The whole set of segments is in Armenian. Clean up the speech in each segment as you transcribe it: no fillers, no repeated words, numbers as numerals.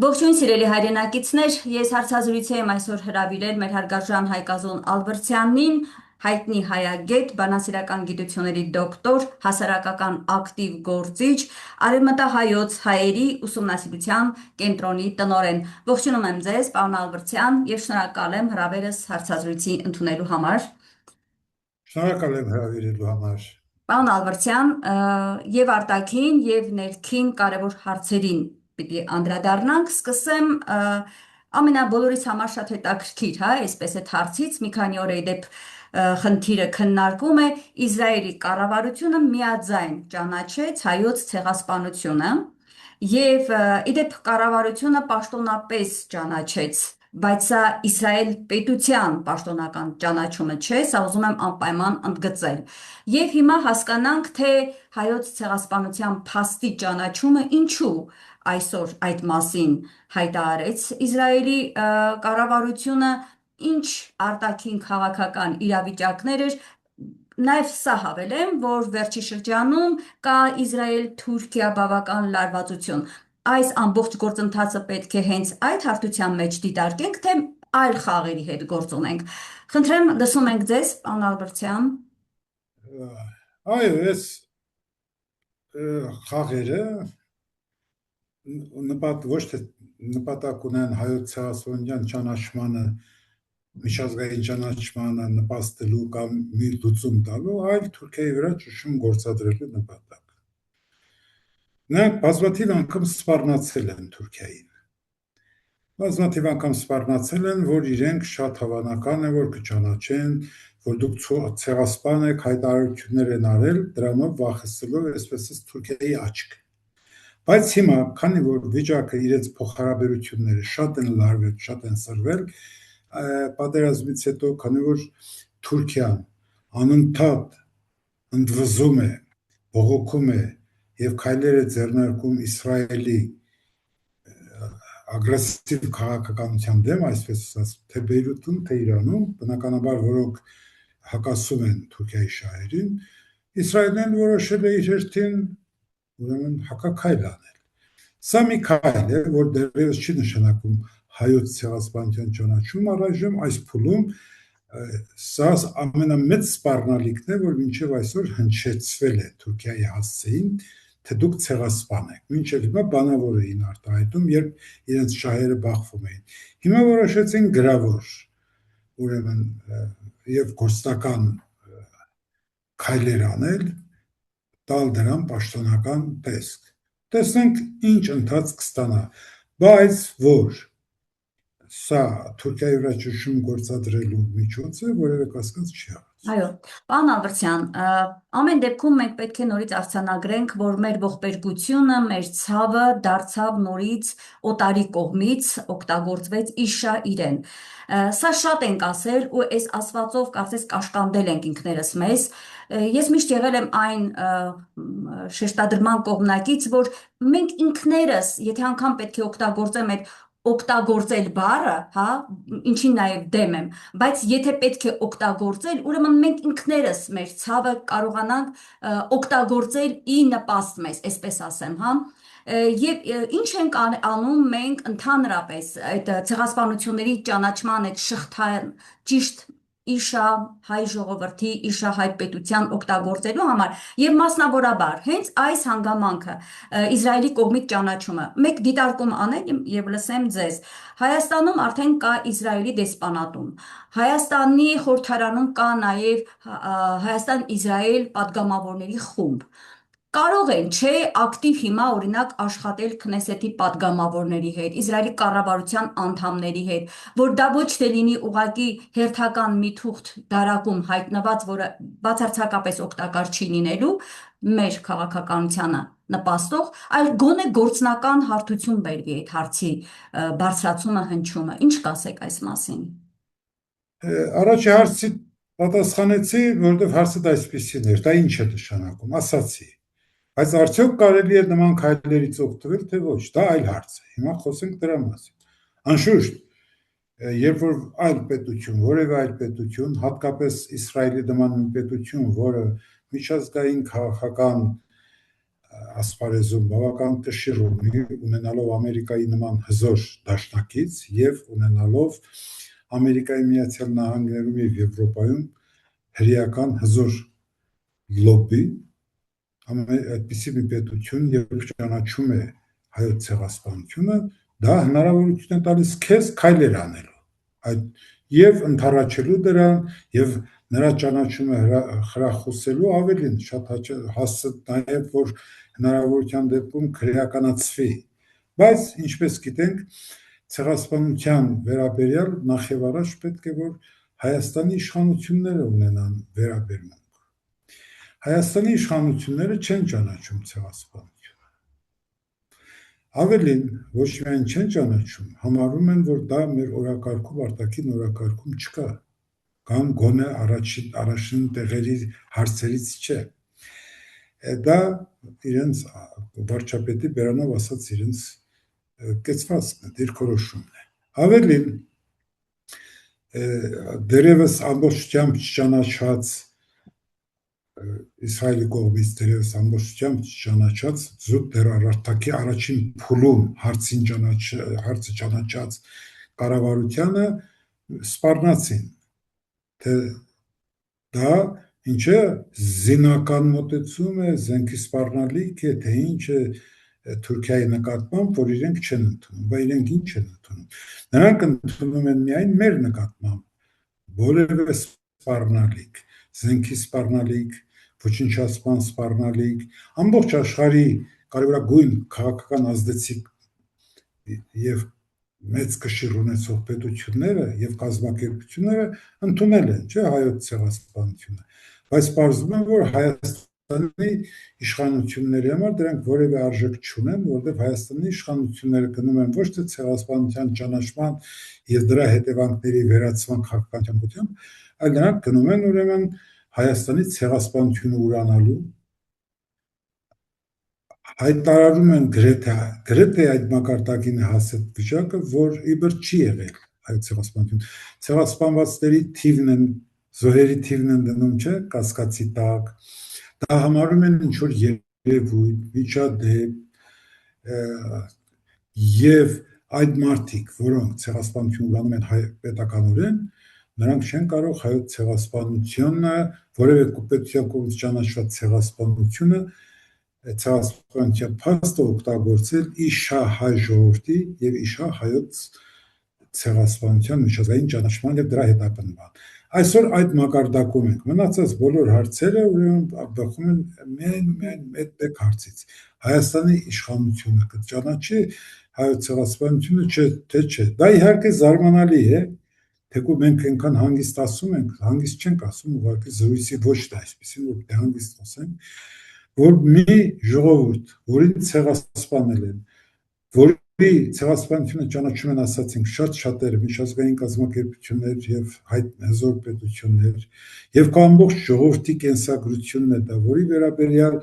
Ողջույն սիրելի հայրենակիցներ, ես հարցազրույցի եմ այսօր հրավիրել մեր հարգարժան Հայկազոն Ալբերտյանին, հայտնի հայագետ, բանասիրական գիտությունների դոկտոր, հասարակական ակտիվ գործիչ, արևմտահայոց հայերի ուսումնասիրության կենտրոնի տնօրեն։ Ողջունում եմ ձեզ, պարոն Ալբերտյան, եւ շնորհակալ եմ հրավերս հարցազրույցի ընդունելու համար։ Շնորհակալ եմ հրավիրելու համար։ Պարոն Ալբերտյան, եւ արտաքին եւ ներքին կարևոր հարցերին պիտի անդրադառնանք, սկսեմ ամենաբոլորից համար շատ հետաքրքիր, հա, այսպես այդ հարցից մի քանի օր դեպ խնդիրը քննարկում է Իսրայելի կառավարությունը միաձայն ճանաչեց հայոց ցեղասպանությունը եւ իդեպ կառավարությունը պաշտոնապես ճանաչեց, բայց սա Իսրայել պետության պաշտոնական ճանաչումը չէ, սա ուզում եմ անպայման ընդգծել։ Եվ հիմա հասկանանք, թե հայոց ցեղասպանության փաստի ճանաչումը ինչու այսօր այդ մասին հայտարարեց Իսրայելի կառավարությունը, ինչ արտաքին քաղաքական իրավիճակներ էր, նաև սա հավելեմ, որ վերջի շրջանում կա Իսրայել-Թուրքիա բավական լարվածություն։ Այս ամբողջ գործընթացը պետք է հենց այդ հարթության մեջ դիտարկենք, թե այլ խաղերի հետ գործ ունենք։ Խնդրեմ, լսում ենք ձեզ, պարոն Ալբերտյան։ Այո, այս խաղերը ոչ թե նպատակ ունեն հայոց ցեղասպանության ճանաչմանը, միջազգային ճանաչմանը նպաստելու կամ մի լուծում տալու, այլ Թուրքիայի վրա ճնշում գործադրելու նպատակ։ Նրանք բազմաթիվ անգամ սպառնացել են Թուրքիային։ Բազմաթիվ անգամ սպառնացել են, որ իրենք շատ հավանական է, որ կճանաչեն, որ դուք ցեղասպան եք, հայտարարություններ են արել, դրանով վախեցնելով այսպես Թուրքիայի աչքը։ Բայց հիմա, քանի որ վիճակը իրենց փոխհարաբերությունները շատ են լարվել, շատ են սրվել, պատերազմից հետո, քանի որ Թուրքիան անընդհատ ընդվզում է, բողոքում է եւ քայլեր է ձեռնարկում Իսրայելի ագրեսիվ քաղաքականության դեմ, այսպես ասած, թե Բեյրութում, թե Իրանում, բնականաբար որոնք հակասում են Թուրքիայի շահերին, Իսրայելն որոշել է իր հերթին ուրեմն հակաքայլ անել։ Սա մի քայլ է, որ դեռևս չի նշանակում հայոց ցեղասպանության ճանաչում առայժմ, այս փուլում սա ամենամեծ սպառնալիքն է, որ մինչև այսօր հնչեցվել է Թուրքիայի հասցեին, թե դուք ցեղասպան եք։ Մինչև հիմա բանավոր էին արտահայտում, երբ իրենց շահերը բախվում էին։ Հիմա որոշեցին գրավոր, ուրեմն եւ գործնական քայլեր անել, տալ դրան պաշտոնական տեսք։ Տեսնենք ինչ ընթացք կստանա, բայց որ սա Թուրքիայի վրա ճնշում գործադրելու միջոց է, որևէ կասկած չի եղել։ Այո, պարոն Ալբերտյան, ամեն դեպքում մենք պետք է նորից արձանագրենք, որ մեր ողբերգությունը, մեր ցավը դարձավ նորից օտարի կողմից, օգտագործվեց իշա իրեն։ Սա շատ ենք ասել ու այս ասվածով կարծես կաշկանդել ենք ինքներս մեզ։ Ես միշտ եղել եմ այն շեշտադրման կողմնակից, որ մենք ինքներս, եթե անգամ պետք է օգտագործեմ այդ օգտագործել բառը, հա, ինչին նաև դեմ եմ, բայց եթե պետք է օգտագործել, ուրեմն մենք ինքներս մեր ցավը կարողանանք օգտագործել ի նպաստ մեզ, այսպես ասեմ, հա։ Եվ ինչ ենք անում մենք ընդհանրապես այդ ցեղասպանությունների ճանաչման այդ շղթան ճիշտ իշա հայ ժողովրդի, իշա հայ պետության օգտագործելու համար եւ մասնավորաբար հենց այս հանգամանքը Իսրայելի կողմից ճանաչումը մեկ դիտարկում անել եւ լսեմ ձեզ Հայաստանում արդեն կա Իսրայելի դեսպանատուն Հայաստանի խորհրդարանում կա նաեւ Հայաստան-Իսրայել падգամավորների խումբ Կարող են, չէ, ակտիվ հիմա օրինակ աշխատել Քնեսեթի падգամավորների հետ, Իսրայելի կառավարության անդամների հետ, որ դա ոչ թե լինի ուղղակի հերթական մի թուղթ դարակում հայտնված, որը բացարձակապես օգտակար չի լինելու մեր քաղաքականությանը նպաստող, այլ գոնե գործնական հարթություն բերվի այդ հարցի բարձրացումը, հնչյումը։ Ինչ կասեք այս մասին։ Առաջի հարցի պատասխանեցի, որովհետև հարցը դա այսպեսին էր, դա ինչ է նշանակում, ասացի։ Բայց արդյոք կարելի է նման քայլերից օգտվել, թե ոչ, դա այլ հարց է։ Հիմա խոսենք դրա մասին։ Անշուշտ, երբ որ այլ պետություն, որևէ այլ պետություն, հատկապես Իսրայելի նման մի պետություն, որը միջազգային քաղաքական ասպարեզում բավական կշիռ ունի, ունենալով Ամերիկայի նման հզոր դաշնակից եւ ունենալով Ամերիկայի Միացյալ Նահանգներում եւ Եվրոպայում հրեական հզոր լոբբի, այդպիսի մի պետություն, երբ ճանաչում է հայոց ցեղասպանությունը, դա հնարավորություն է տալիս քեզ քայլեր անելու, այդ եւ ընդառաջելու դրան եւ նրա ճանաչումը խրախուսելու ավելին շատ հասցե նաեւ որ հնարավորության դեպքում քրեականացվի, բայց ինչպես գիտենք ցեղասպանության վերաբերյալ նախ եւ առաջ պետք է որ Հայաստանի իշխանությունները ունենան վերաբերմունք։ Հայաստանի իշխանությունները չեն ճանաչում ցեղասպանությունը։ Ավելին, ոչ միայն չեն ճանաչում, համարում են, որ դա մեր օրակարգում, արտաքին օրակարգում չկա, կամ գոնե առաջին տեղերի հարցերից չէ։ Դա իրենց վարչապետի բերանով ասած իրենց կեցվածքն է, դիրքորոշումն է։ Ավելին, դերևս ամբողջությամբ չճանաչած Իսրայելի կողմից դերևս ամբողջությամբ չճանաչած զուտ դեռ արդյոք առաջին փուլում հարցը ճանաչած կառավարությանը սպառնացին, թե դա ինչ է զինական մոտեցում է, զենքի սպառնալիք է, թե ինչ է Թուրքիայի նկատմամբ, որ իրենք չեն ընդունում, բայց իրենք ինչ են ընդունում։ Նրանք ընդունում են միայն մեր նկատմամբ որևէ սպառնալիք, զենքի սպառնալիք, ոչնչացման սպառնալիք, ամբողջ աշխարհի կարևորագույն քաղաքական ազդեցիկ եւ մեծ կշիռ ունեցող պետությունները եւ կազմակերպությունները ընդունել են, չէ, հայոց ցեղասպանությունը, բայց պարզվում է, որ Հայաստանի իշխանությունների համար դրանք որևէ արժեք չունեն, որովհետեւ Հայաստանի իշխանությունները գնում են ոչ թե ցեղասպանության ճանաչման եւ դրա հետևանքների վերացման քաղաքական ուղղությամբ, այլ նրանք գնում են ուրեմն Հայաստանի ցեղասպանությունը ուրանալու, հայտարարում են գրեթե այդ մակարդակին է հասել վիճակը, որ իբր չի եղել այդ ցեղասպանություն։ Ցեղասպանվածների թիվն են, զոհերի թիվն են դնում, չէ, կասկածի տակ, դա համարում են ինչ որ երևույթ, միջադեպ, եւ այդ մարդիկ, որոնք ցեղասպանություն ուրանում են պետականորեն, նրանք չեն կարող հայոց ցեղասպանությունը, որևէ պետության կողմից ճանաչված ցեղասպանությունը, ցեղասպանության փաստը օգտագործել իշահայ ժողովրդի եւ իշահայոց ցեղասպանության միջազգային ճանաչման եւ դրա հետապնդման։ Այսօր այդ մակարդակում ենք, մնացած բոլոր հարցերը ուրեմն բխում են միայն մեկ հարցից։ Հայաստանի իշխանությունը կճանաչի հայոց ցեղասպանությունը, թե չէ։ Դա իհարկե զարմանալի է, թեկու մենք այնքան հանգիստ ասում ենք, հանգիստ չենք ասում, ուղղակի զրույցի ոչ թե այսպեսին, որ դե հանգիստ խոսենք, որ մի ժողովուրդ, որին ցեղասպանել են, որի ցեղասպանությունը ճանաչում են, ասացինք, շատ շատերը, միջազգային կազմակերպություններ եւ հզոր պետություններ, եւ կա ամբողջ ժողովրդի կենսագրությունն է դա, որի վերաբերյալ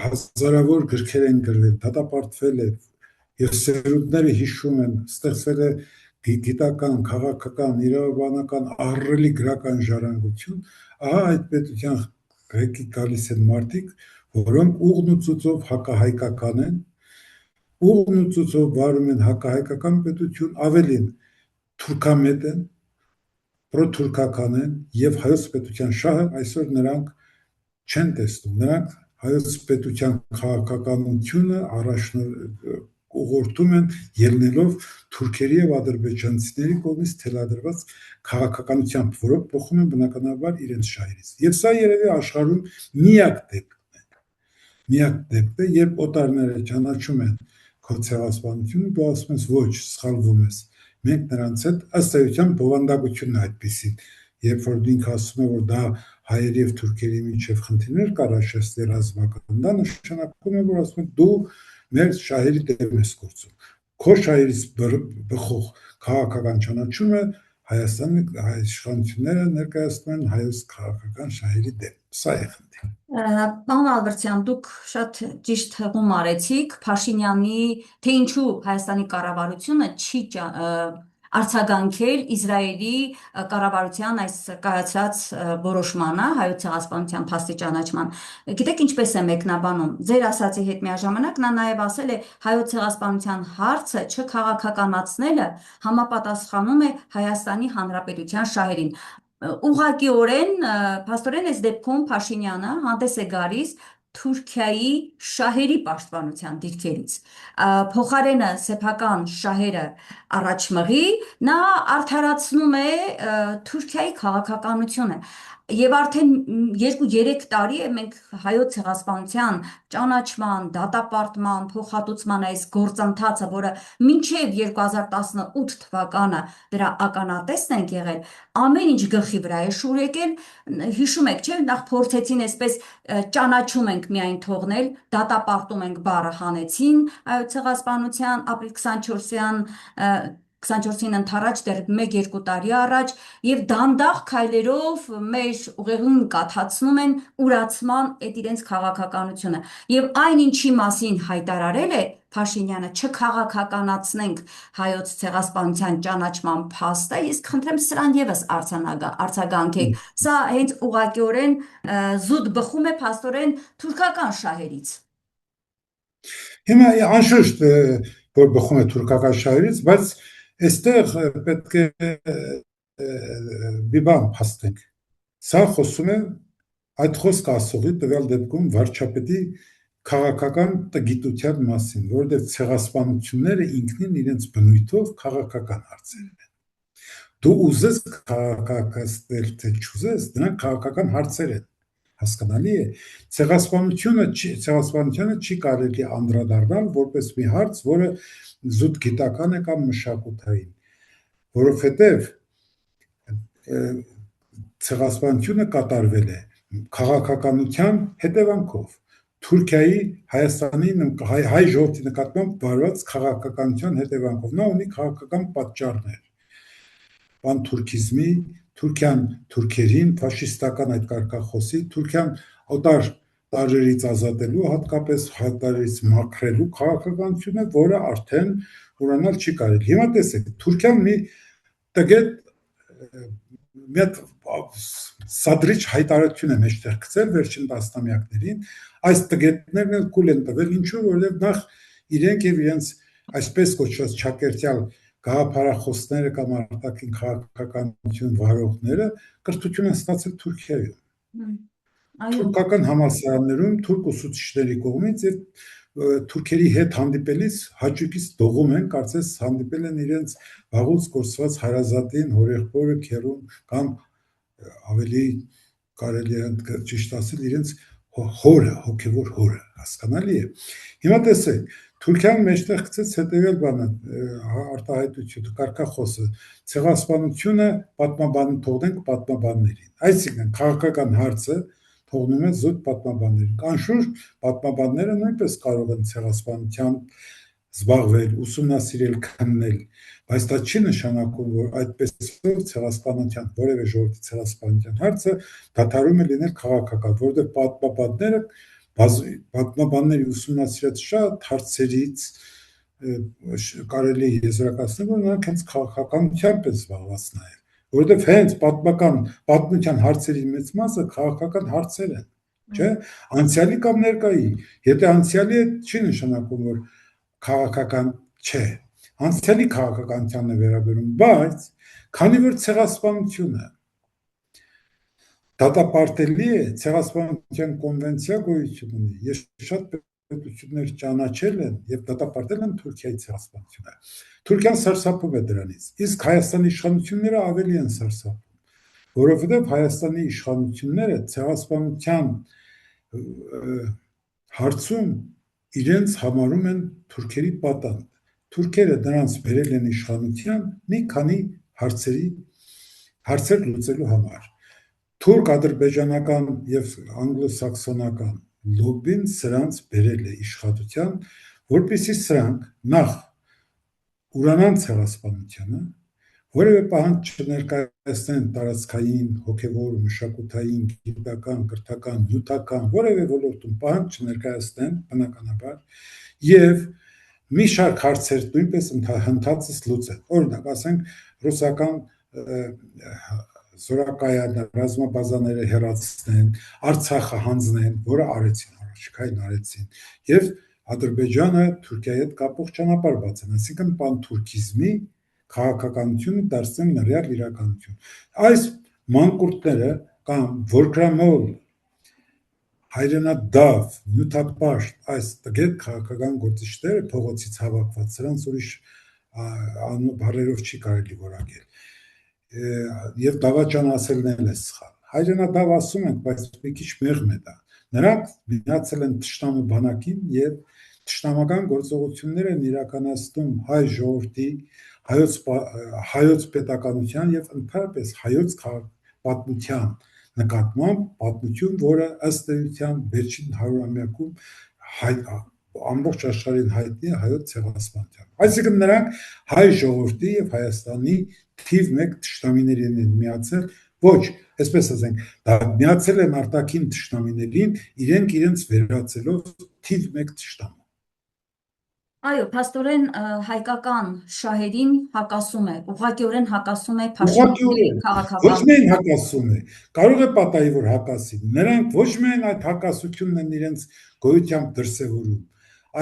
հազարավոր գրքեր են գրվել, դատապարտվել է եւ սերունդները հիշում են, ստեղծվել է գիտական, քաղաքական, իրավաբանական ահռելի գրական ժառանգություն, ահա այդ պետության ղեկի գալիս են մարդիկ, որոնք ուղղն ու ծուծով հակահայկական են, ուղղն ու ծուծով վարում են հակահայկական պետություն, ավելին թուրքամետ են, պրոթուրքական են եւ հայոց պետության շահը այսօր նրանք չեն տեսնում, նրանք հայոց պետության քաղաքականությունը ուղղորդում են ելնելով թուրքերի եւ ադրբեջանցիների կողմից թելադրված քաղաքականությամբ, որոնք փոխում են բնականաբար իրենց շահերից։ Եվ սա երևի աշխարհում միակ դեպքն է, երբ օտարները ճանաչում են քո ցեղասպանությունը, դու ասում ես ոչ, սխալվում ես։ Մենք նրանց հետ ըստ էության բովանդակությունն է այդպեսին, երբ որ ինքը ասում է, որ դա հայերի եւ թուրքերի միջև խնդիրներ կա Ռաշիայի ռազմական, դա նշանակում է, որ ասում են դու մեր շահերի դեմ ես գործում։ Քո շահերից բխող քաղաքական ճանաչումը Հայաստանի իշխանությունները ներկայացնում են հայոց քաղաքական շահերի դեմ։ Սա է խնդիրը։ Պարոն Ալբերտյան, դուք շատ ճիշտ հղում արեցիք Փաշինյանի, թե ինչու Հայաստանի կառավարությունը չի արձագանքել Իսրայելի կառավարության այս կայացրած որոշմանը հայոց ցեղասպանության փաստի ճանաչման։ Գիտեք ինչպես է մեկնաբանում։ Ձեր ասացի հետ միաժամանակ նա նաև ասել է հայոց ցեղասպանության հարցը չքաղաքականացնելը համապատասխանում է Հայաստանի Հանրապետության շահերին։ Ուղղակիորեն, փաստորեն այս դեպքում Փաշինյանը հանդես է գալիս Թուրքիայի շահերի պաշտպանության դիրքերից։ Փոխարենը սեփական շահերը առաջ մղի, նա արդարացնում է Թուրքիայի քաղաքականությունը։ Եվ արդեն 2-3 տարի է մենք հայոց ցեղասպանության ճանաչման, դատապարտման, փոխհատուցման այս գործընթացը, որը մինչև 2018 թվականը դրա ականատեսն ենք եղել, ամեն ինչ գլխի վրա է շուռ եկել։ Հիշում եք, չէ՞, նախ փորձեցին այսպես ճանաչում ենք միայն թողնել, դատապարտում ենք բառը հանեցին հայոց ցեղասպանության ապրիլ 24-ին ընթരാճ դեռ 1-2 տարի առաջ եւ դանդաղ քայլերով մեր ուղեղին կաթացնում են ուրացման այդ իրենց քաղաքականությունը եւ այն ինչի մասին հայտարարել է Փաշինյանը չքաղաքականացնենք հայոց ցեղասպանության ճանաչման փաստը, իսկ խնդրեմ սրան եւս արձագանքեք։ Սա հենց ուղղակիորեն զուտ բխում է փաստորեն թուրքական շահերից։ Հիմա անշուշտ որ բխում է թուրքական շահերից, բայց այստեղ պետք է մի բան փաստենք։ Սա խոսում է այդ խոսքը ասողի տվյալ դեպքում վարչապետի քաղաքական տգիտության մասին, որովհետև ցեղասպանությունները ինքնին իրենց բնույթով քաղաքական հարցեր են։ Դու ուզես քաղաքականացնել, թե չուզես, դրանք քաղաքական հարցեր են։ Հասկանալի է, ցեղասպանությունը չի կարելի անդրադառնալ որպես մի հարց, որը զուտ գիտական է կամ մշակութային, որովհետև ցեղասպանությունը կատարվել է քաղաքականության հետևանքով, Թուրքիայի Հայաստանի հայ ժողովրդի նկատմամբ վարված քաղաքականության հետևանքով։ Նա ունի քաղաքական պատճառներ, պանթուրքիզմի, Թուրքիան թուրքերին, ֆաշիստական այդ կարգախոսի, Թուրքիան օտար տարրերից ազատելու, հատկապես տարրերից մաքրելու քաղաքականությունը, որը արդեն ուրանալ չի կարելի։ Հիմա տեսեք, Թուրքիան մի տգետ մի հատ սադրիչ հայտարարություն է մեջտեղ գցել վերջին տասնամյակներին, այս տգետներն էլ կուլ են տվել, ինչու, որովհետև նախ իրենք եւ իրենց այսպես կոչված չակերտյալ գաղափարախոսները կամ արտաքին քաղաքականություն վարողները կրթություն են ստացել Թուրքիայում, թուրքական համալսարաններում, թուրք ուսուցիչների կողմից եւ թուրքերի հետ հանդիպելիս հաճույքից դողում են, կարծես հանդիպել են իրենց վաղուց կորսված հարազատին, հորեղբորը, քերուն կամ ավելի կարելի է ճիշտ ասել իրենց հորը, հոգևոր հորը, հասկանալի է։ Հիմա տեսեք, Թուրքիան մեջտեղ գցեց հետևյալ բանը, արտահայտությունը, կարգախոսը, ցեղասպանությունը պատմաբան թողնենք պատմաբաններին։ Այսինքն քաղաքական հարցը թողնում է զուտ պատմաբաններին։ Անշուշտ պատմաբանները նույնպես կարող են ցեղասպանությամբ զբաղվել, ուսումնասիրել, քննել, բայց դա չի նշանակում, որ այդպես ցեղասպանության որևէ ժողովրդի ցեղասպանության հարցը դադարում է լինել քաղաքական, որովհետև պատմաբանների ուսումնասիրած շատ հարցերից կարելի է եզրակացնել, որ նրանք հենց քաղաքականությամբ են զբաղված նաև, որովհետև հենց պատմության հարցերի մեծ մասը քաղաքական հարցեր են, չէ՞, անցյալի կամ ներկայի։ Եթե անցյալի է, չի նշանակում, որ քաղաքական չէ, անցյալի քաղաքականությանն է վերաբերում, բայց քանի որ ցեղասպանությունը դատապարտելի է, ցեղասպանության կոնվենցիա գոյություն ունի, ես շատ պետություններ ճանաչել են եւ դատապարտել են Թուրքիայի ցեղասպանությունը։ Թուրքիան սարսափում է դրանից, իսկ Հայաստանի իշխանությունները ավելի են սարսափում, որովհետեւ Հայաստանի իշխանությունները ցեղասպանության հարցում իրենց համարում են թուրքերի պատանդ։ Թուրքերը նրանց բերել են իշխանության մի քանի հարցեր լուծելու համար։ Թուրք-ադրբեջանական եւ անգլոսաքսոնական լոբին սրանց բերել է իշխանության, որպեսզի սրանք նախ ուրանան ցեղասպանությունը, որևէ պահանջ չներկայացնեն տարածքային, հոգևոր, մշակութային, գիտական, կրթական, նյութական, որևէ ոլորտում պահանջ չներկայացնեն բնականաբար եւ մի շարք հարցեր նույնպես հնդածս լուծել։ Օրինակ, ասենք ռուսական զորակայանը, ռազմաբազաները հեռացնեն, Արցախը հանձնեն, որը արեցին, առաջիկային արեցին, եւ Ադրբեջանը Թուրքիայի հետ կապող ճանապարհ բացեն, այսինքն պանթուրքիզմի քաղաքականությունը դարձնեն նռյալ իրականություն։ Այս մանկուրտները կամ որկրամոլ հայրենադավ, նյութապաշտ այս տգետ քաղաքական գործիչները փողոցից հավաքված, սրանց ուրիշ բառերով չի կարելի որակել։ Եվ դավաճան ասելն էլ է սխալ։ Հայրենադավ ասում ենք, բայց մի քիչ մեղմ է դա։ Նրանք միացել են թշնամու բանակին եւ թշնամական գործողություններ են իրականացնում հայ ժողովրդի, հայոց պետականության եւ ընդհանրապես հայոց պատմության նկատմամբ, պատմություն, որը ըստ էության վերջին 100-ամյակում ամբողջ աշխարհին հայտնի է հայոց ցեղասպանությամբ։ Այսինքն նրանք հայ ժողովրդի եւ Հայաստանի թիվ 1 թշնամիներին են միացել, ոչ, այսպես ասենք, դա միացել են արտաքին թշնամիներին, իրենք իրենց վերածելով թիվ 1 թշնամու։ Այո, փաստորեն հայկական շահերին հակասում է, ուղղակիորեն հակասում է Ուղղակիորեն, ոչ միայն հակասում է, կարող է պատահի, որ հակասի։ Նրանք ոչ միայն այդ հակասությունն են իրենց գոյությամբ դրսևորում,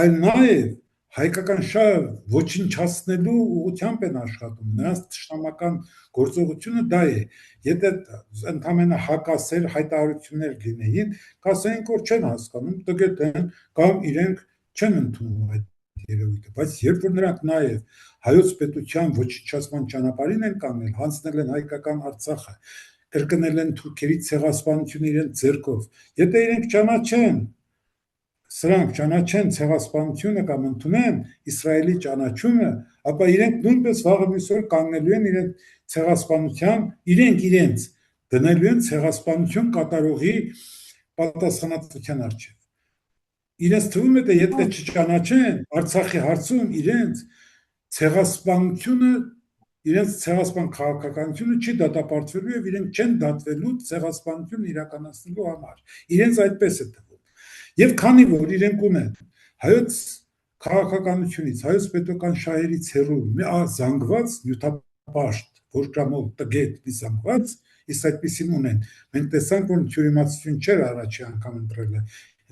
այլ նաև հայկական շահը ոչնչացնելու ուղղությամբ են աշխատում։ Նրանց թշնամական գործողությունը դա է։ Եթե ընդամենը հակասեր հայտարարություններ լինեին, կասեին, որ չեն հասկանում, տգետ են կամ իրենք չեն ընդունում այդ երևույթը, բայց երբ որ նրանք նաև հայոց պետության ոչնչացման ճանապարհին են կանգնել, հանձնել են հայկական Արցախը, կրկնել են թուրքերի ցեղասպանությունը իրենց ձեռքով, եթե իրենք ճանաչեն ցեղասպանությունը կամ ընդունեն Իսրայելի ճանաչումը, ապա իրենք նույնպես վաղը մյուս օր կանգնելու են իրենց ցեղասպանության, իրենց դնելու են ցեղասպանություն կատարողի պատասխանատվության առջև։ Իրենց թվում է, թե եթե չճանաչեն Արցախի հարցում իրենց ցեղասպանությունը, իրենց ցեղասպան քաղաքականությունը չի դատապարտվելու եւ իրենք չեն դատվելու ցեղասպանություն իրականացնելու համար։ Իրենց այդպես է թվում։ Եվ քանի որ իրենք ունեն հայոց քաղաքականությունից, հայոց պետական շահերից հեռու մի զանգված նյութապաշտ, որկրամոլ տգետ մի զանգված, իսկ այդպեսին ունեն։ Մենք տեսանք, որ թյուրիմացություն չէր առաջի անգամ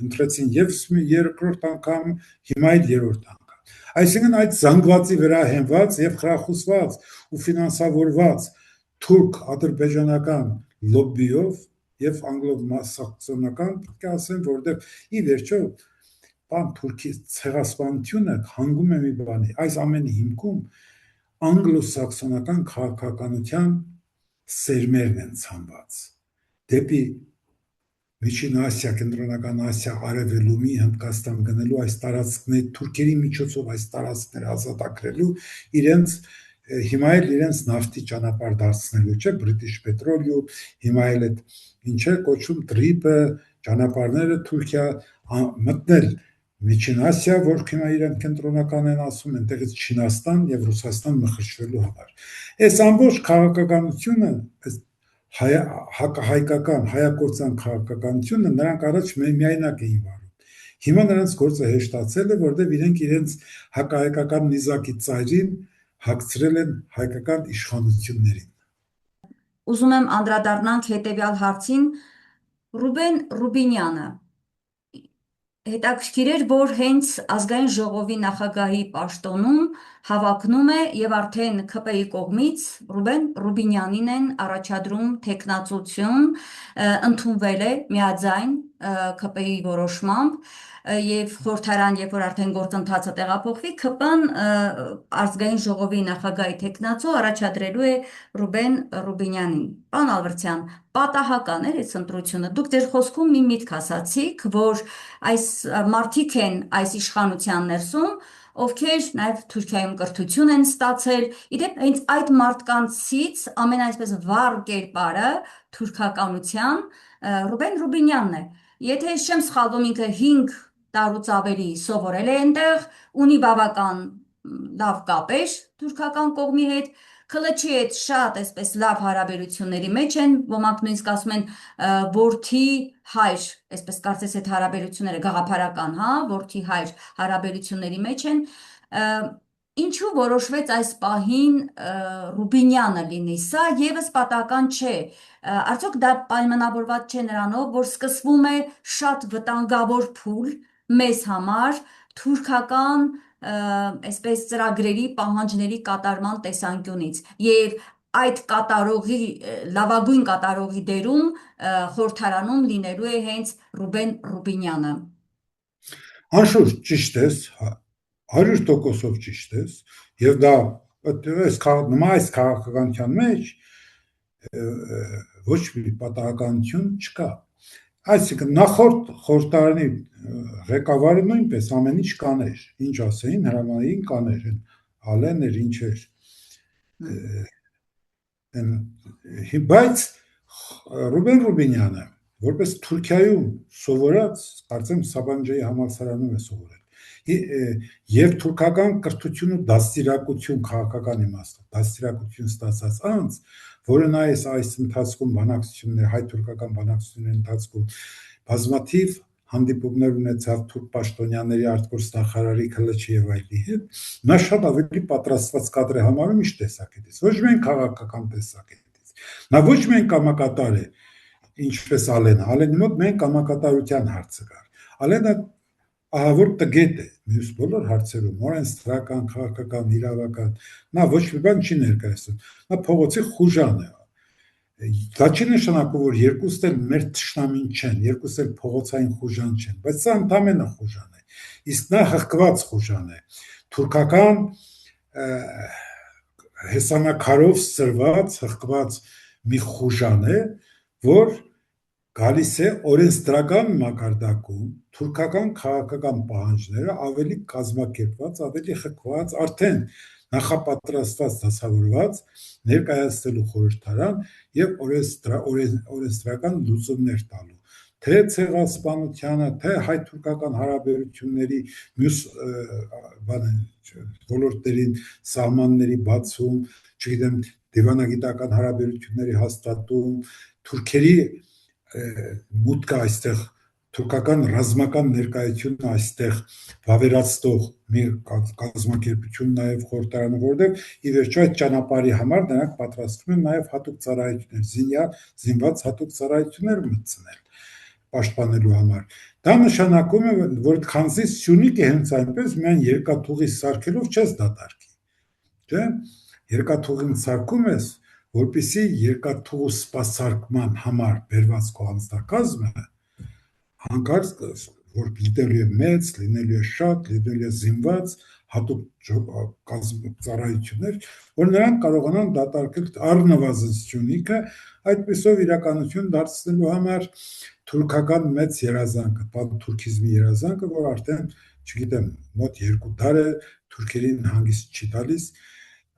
ընտրեցին եւ երկրորդ անգամ, հիմա էլ երրորդ անգամ։ Այսինքն այդ զանգվածի վրա հենված եւ խրախուսված ու ֆինանսավորված թուրք-ադրբեջանական լոբբիով եւ անգլո-սաքսոնական, պետք է ասեմ, որովհետեւ ի վերջո Թուրքի ցեղասպանությունը հանգում է մի բանի, այս ամենի հիմքում անգլո-սաքսոնական քաղաքականության սերմերն են ցանված դեպի Միջին Ասիա, Կենտրոնական Ասիա, Արևելումի, Հնդկաստան գնելու այս տարածքներ, թուրքերի միջոցով այս տարածքները ազատագրելու իրենց հիմա էլ իրենց նավթի ճանապարհ դարձնելու, չէ, British Petroleum, հիմա էլ այդ ինչ է կոչվում տրիպը, ճանապարհները Թուրքիա մտնել Միջին Ասիա, որ հիմա իրենք կենտրոնական են ասում, այնտեղից Չինաստան եւ Ռուսաստան մխրճվելու համար։ Այս ամբողջ քաղաքականությունը, հայկական հայակորձան քաղաքականությունը նրանք առաջ միայնակ էին վարում։ Հիմա նրանց գործը հեշտացել է, որտեղ իրենք իրենց հակահայկական նիզակի ծայրին հակցրել են հայկական իշխանություններին։ Ուզում եմ անդրադառնանք հետևյալ հարցին։ Ռուբեն Ռուբինյանը հետաքրքիր էր, որ հենց ազգային ժողովի նախագահի պաշտոնում հավակնում է եւ արդեն ՔՊ-ի կողմից Ռուբեն Ռուբինյանին են առաջադրում թեկնածություն, ընդունվել է միաձայն ՔՊ-ի որոշմամբ եւ խորհրդարան, երբ որ արդեն գործընթացը տեղափոխվի, ՔՊ-ն ազգային ժողովի նախագահի թեկնածու առաջադրելու է Ռուբեն Ռուբինյանին։ Պարոն Ալվերդյան, պատահական էր այս ընտրությունը։ Դուք ձեր խոսքում մի միտք ասացիք, որ այս մարդիկ են այս իշխանության ներսում, ովքեր նաև Թուրքիայում կրթություն են ստացել։ Իդեպ հենց այդ մարդկանցից ամենայնպես վառ կերպարը թուրքականության Ռուբեն Ռուբինյանն է։ Եթե ես չեմ սխալվում, ինքը 5 տարուց ավելի սովորել է այնտեղ, ունի բավական լավ կապեր թուրքական կողմի հետ, ՔԼՉ-ի հետ շատ այսպես լավ հարաբերությունների մեջ են, ոմանք նույնիսկ ասում են որդի հայր, այսպես կարծես այդ հարաբերությունները գաղափարական, հա, որդի հայր հարաբերությունների մեջ են։ Ինչու որոշվեց այս պահին Ռուբինյանը լինի, սա եւս պատահական չէ, արդյոք դա պայմանավորված չէ նրանով, որ սկսվում է շատ վտանգավոր փուլ մեզ համար թուրքական այսպես ծրագրերի պահանջների կատարման տեսանկյունից եւ այդ կատարողի լավագույն կատարողի դերում խորհրդարանում լինելու է հենց Ռուբեն Ռուբինյանը։ Անշուշտ ճիշտ ես, 100%-ով ճիշտ ես, եւ դա այս քաղաքականության մեջ ոչ մի պատահականություն չկա։ Այսինքն նախորդ խորհրդարանի ղեկավարը նույնպես ամեն ինչ կաներ, ինչ ասեին, հրամանային կաներ, ալեն էր, ինչ էր։ Բայց Ռուբեն Ռուբինյանը որպես Թուրքիայում սովորած, կարծեմ Սաբանջեի համալսարանում է սովորել, եւ թուրքական կրթություն ու դաստիարակություն քաղաքական իմաստով, դաստիարակություն ստացած անձ, որը նա այս ընթացքում բանակցություններ, հայ-թուրքական բանակցությունների ընթացքում բազմաթիվ հանդիպումներ ունեցավ թուրք պաշտոնյաների, արտգործնախարարի, Քլչի եւ այլնի հետ, նա շատ ավելի պատրաստված կադր է համարում ինչ տեսակետից, ոչ միայն քաղաքական տեսակետից, նա ոչ միայն կամակատար է, ինչպես Ալենի մոտ միայն կամակատարության հարցը կար, Ալենը ահավոր տգետ է մյուս բոլոր հարցերում, օրենսդրական, քաղաքական, իրավական, նա ոչ մի բան չի ներկայացնում, նա փողոցի խուժան է։ Դա չի նշանակում, որ երկուսն էլ մեր թշնամին չեն, երկուսն էլ փողոցային խուժան չեն, բայց սա ընդամենը խուժան է, իսկ նա հղկված խուժան է, թուրքական հեսանակարով սրված, հղկված մի խուժան է, որ գալիս է օրենսդրական մակարդակում թուրքական քաղաքական պահանջները ավելի կազմակերպված, ավելի խկված, արդեն նախապատրաստված, դասավորված ներկայացնելու խորհրդարան եւ օրենսդրական լուծումներ տալու, թե ցեղասպանությանը, թե հայ-թուրքական հարաբերությունների մյուս ոլորտերին սահմանների բացում, չգիտեմ, դիվանագիտական հարաբերությունների հաստատում, թուրքերի մուտքը այստեղ թուրքական ռազմական ներկայությունը այստեղ վավերացնող մի կազմակերպություն նաև խորհրդարանը, որտեղ ի վերջո այդ ճանապարհի համար նրանք պատրաստվում են նաև հատուկ ծառայություններ, զինված հատուկ ծառայություններ մտցնել պաշտպանելու համար։ Դա նշանակում է, որ քանզի Սյունիքը հենց այնպես միայն երկաթուղի սարքելով չես դատարկի, չէ՞։ Երկաթուղին սարքում ես, որպեսզի երկաթուղու սպասարկման համար բերված քո անձնակազմը հանկարծ որ լինելու է մեծ, լինելու է շատ, լինելու է զինված, հատուկ ծառայություններ, որ նրանք կարողանան դատարկել առնվազն Սյունիքը, այդպիսով իրականություն դարձնելու համար թուրքական մեծ երազանքը, պանթուրքիզմի երազանքը, որ արդեն, չգիտեմ, մոտ 2 դար է թուրքերին հանգիստ չի տալիս,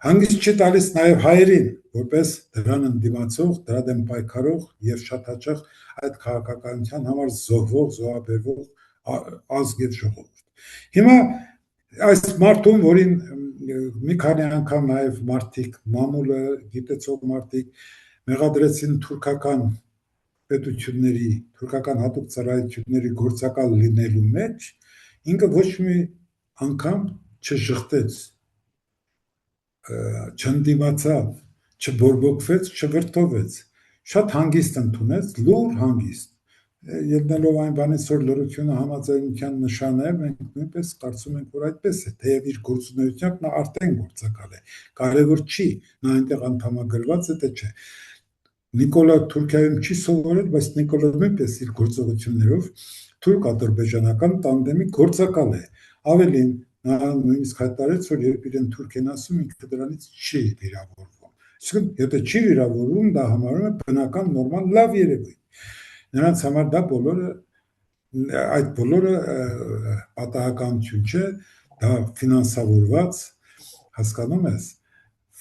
հանգիստ չի տալիս նաև հայերին, որպես դրան ընդդիմացող, դրա դեմ պայքարող եւ շատ հաճախ այդ քաղաքականության համար զոհվող, զոհաբերվող ազգ եւ ժողովուրդ։ Հիմա այս մարդուն, որին մի քանի անգամ նաև մարդիկ, մամուլը, գիտեցող մարդիկ մեղադրեցին թուրքական պետությունների, թուրքական հատուկ ծառայությունների գործակալ լինելու մեջ, ինքը ոչ մի անգամ չժխտեց, չընդդիմացավ, չբորբոքվեց, չվրդովեց, շատ հանգիստ ընդունեց, լուր հանգիստ։ Ելնելով այն բանից, որ լրությունը համաձայնության նշան է, մենք նույնպես կարծում ենք, որ այդպես է, թեև իր գործունեությամբ նա արդեն գործակալ է, կարևոր չի, նա այնտեղ անդամագրված է, թե չէ։ Նիկոլա Թուրքիայում չի սովորել, բայց Նիկոլը նույնպես իր գործողություններով թուրք-ադրբեջանական տանդեմի գործակալ է։ Ավելին, նա նույնիսկ հայտարարեց, որ երբ իրեն թուրք են ասում, ինքը դրանից չի վիրավորվում։ Իսկ եթե չի վիրավորվում, դա համարում է բնական, նորմալ, լավ երևույթ։ Նրանց համար դա այդ բոլորը պատահականություն չէ, դա ֆինանսավորված, հասկանում ես,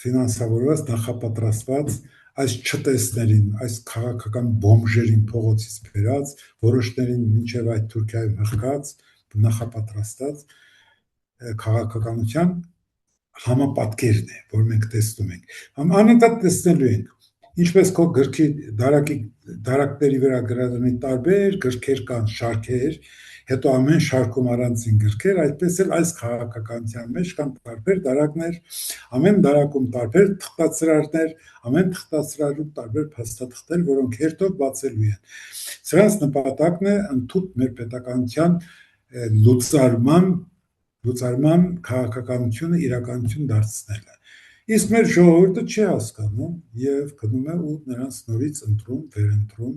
ֆինանսավորված, նախապատրաստված այս չտեսներին, այս քաղաքական բոմժերին փողոցից բերած, որոշներին մինչև այդ Թուրքիայում հղկած, նախապատրաստած քաղաքականության համապատկերն է, որ մենք տեսնում ենք։ Անընդհատ տեսնելու ենք, ինչպես քո գրքի դարակների վրա գրադանի տարբեր գրքեր կան, շարքեր, հետո ամեն շարքում առանձին գրքեր, այդպես էլ այս քաղաքականության մեջ կան տարբեր դարակներ, ամեն դարակում տարբեր թղթածրարներ, ամեն թղթածրարում տարբեր փաստաթղթեր, որոնք հերթով բացելու են։ Սրանց նպատակն է ընդհանուր մեր պետականության լուծարման քաղաքականությունը իրականություն դարձնելը։ Իսկ մեր ժողովուրդը չի հասկանում եւ գնում է ու նրանց նորից ընտրում, վերընտրում,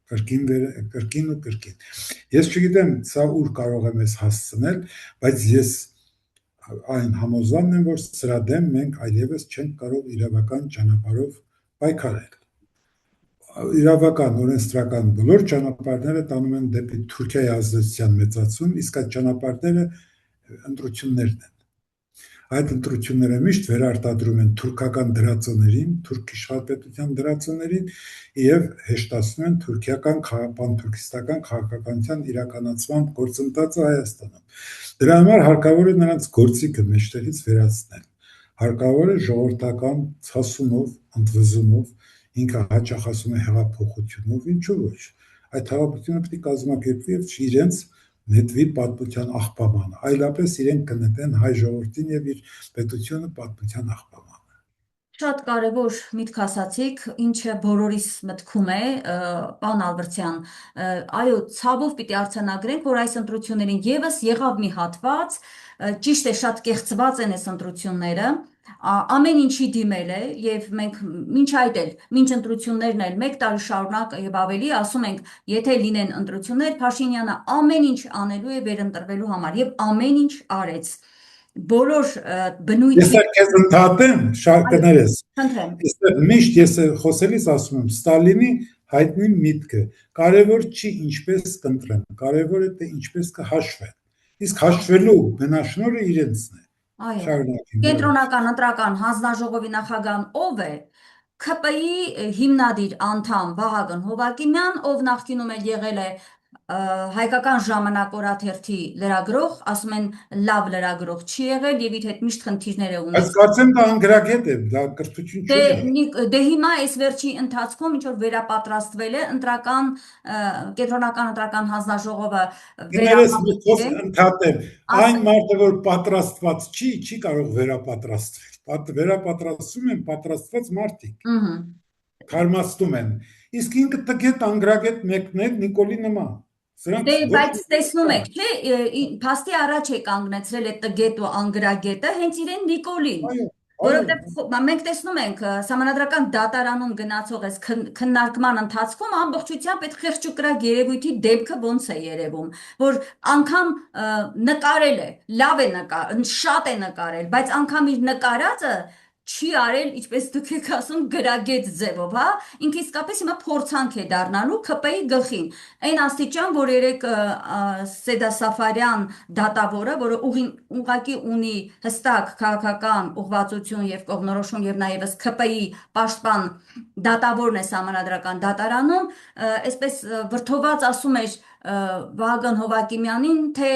կրկին ու կրկին։ Ես չգիտեմ, սա ուր կարող է մեզ հասցնել, բայց ես այն համոզվանն եմ, որ սրա դեմ մենք այլևս չենք կարող իրավական ճանապարհով պայքարել։ Իրավական, օրենսդրական բոլոր ճանապարհները տանում են դեպի Թուրքիայի ազդեցության մեծացում, իսկ այդ ճանապարհները ընտրություններն են։ Այդ ընտրությունները միշտ վերարտադրում են թուրքական դրածոներին, թուրք իշխանապետության դրածոներին եւ հեշտացնում են թուրքիական պանթուրքիստական քաղաքականության իրականացման գործընթացը Հայաստանում։ Դրա համար հարկավոր է նրանց գործիքը մեջտեղից վերացնել։ Հարկավոր է ժողովրդական ցասումով, ընդվզումով, ինքը հաճախ ասում է հեղափոխությունով, ինչու ոչ։ Այդ հեղափոխությունը պետք է կազմակերպվի եւ իրենց նետվի պատմության աղբամանը, այլապես իրենք կնետեն հայ ժողովրդին եւ իր պետությունը պատմության աղբամանը։ Շատ կարևոր միտք ասացիք, ինչը բոլորիս մտքում է, պարոն Ալբերտյան, այո, ցավով պիտի արձանագրենք, որ այս ընտրություններին եւս եղավ մի հատված, ճիշտ է, շատ կեղծված են այս ընտրությունները, ամեն ինչի դիմել է եւ մենք մինչ այդ էլ, մինչ ընտրություններն էլ 1 տարի շարունակ եւ ավելի ասում ենք, եթե լինեն ընտրություններ, Փաշինյանը ամեն ինչ անելու է վերընտրվելու համար եւ ամեն ինչ արեց։ Բոլոր բնույթի Ես քեզ ընդհատեմ, կներես։ Խնդրեմ։ Միշտ ես խոսելիս ասում եմ Ստալինի հայտնի միտքը. կարևոր չի ինչպես կընտրեն, կարևոր է թե ինչպես կհաշվեն։ Իսկ հաշվելու մենաշնորհը իրենցն է։ Այո, կենտրոնական ընտրական հանձնաժողովի նախագահն ով է։ ՔՊ-ի հիմնադիր անդամ Վահագն Հովակիմյան, ով նախկինում էլ եղել է հայկական ժամանակ օրաթերթի լրագրող, ասում են լավ լրագրող չի եղել եւ իր հետ միշտ խնդիրներ է Բայց ունեցել։ կարծեմ դա անգրագետ է, դա կրթություն չի։ Դե հիմա այս վերջի ընթացքում ինչ որ վերապատրաստվել է ընտրական կենտրոնական ընտրական հանձնաժողովը ընդհատել։ Այն մարդը, որ պատրաստված չի կարող վերապատրաստվել։ Վերապատրաստում են պատրաստված մարդիկ։ Քարմաստում են։ Իսկ ինքը տգետ անգրագետ մեկն է Նիկոլի նման։ Դե բայց տեսնում եք, չէ, փաստի առաջ է կանգնեցրել է տգետ ու անգրագետը հենց իրեն Նիկոլին, որովհետև մենք տեսնում ենք Սահմանադրական դատարանում գնացող այս քննարկման ընթացքում ամբողջությամբ այդ խեղճուկրակ երևույթի դեպքը ոնց է երևում, որ անգամ նկարել է, լավ է շատ է նկարել, բայց անգամ իր նկարածը չի արել, ինչպես դուք եք ասում, գրագետ ձևով, հա, ինքը իսկապես հիմա փորձանք է դառնալու ՔՊ-ի գլխին։ Այն աստիճան, որ երեք Սեդա Սաֆարյան դատավորը, որը ուղղակի ունի հստակ քաղաքական ուղղվածություն եւ կողմնորոշում եւ նաեւ ՔՊ-ի պաշտպան դատավորն է Սահմանադրական դատարանում, այսպես վրթոված ասում էր Վահագն Հովակիմյանին, թե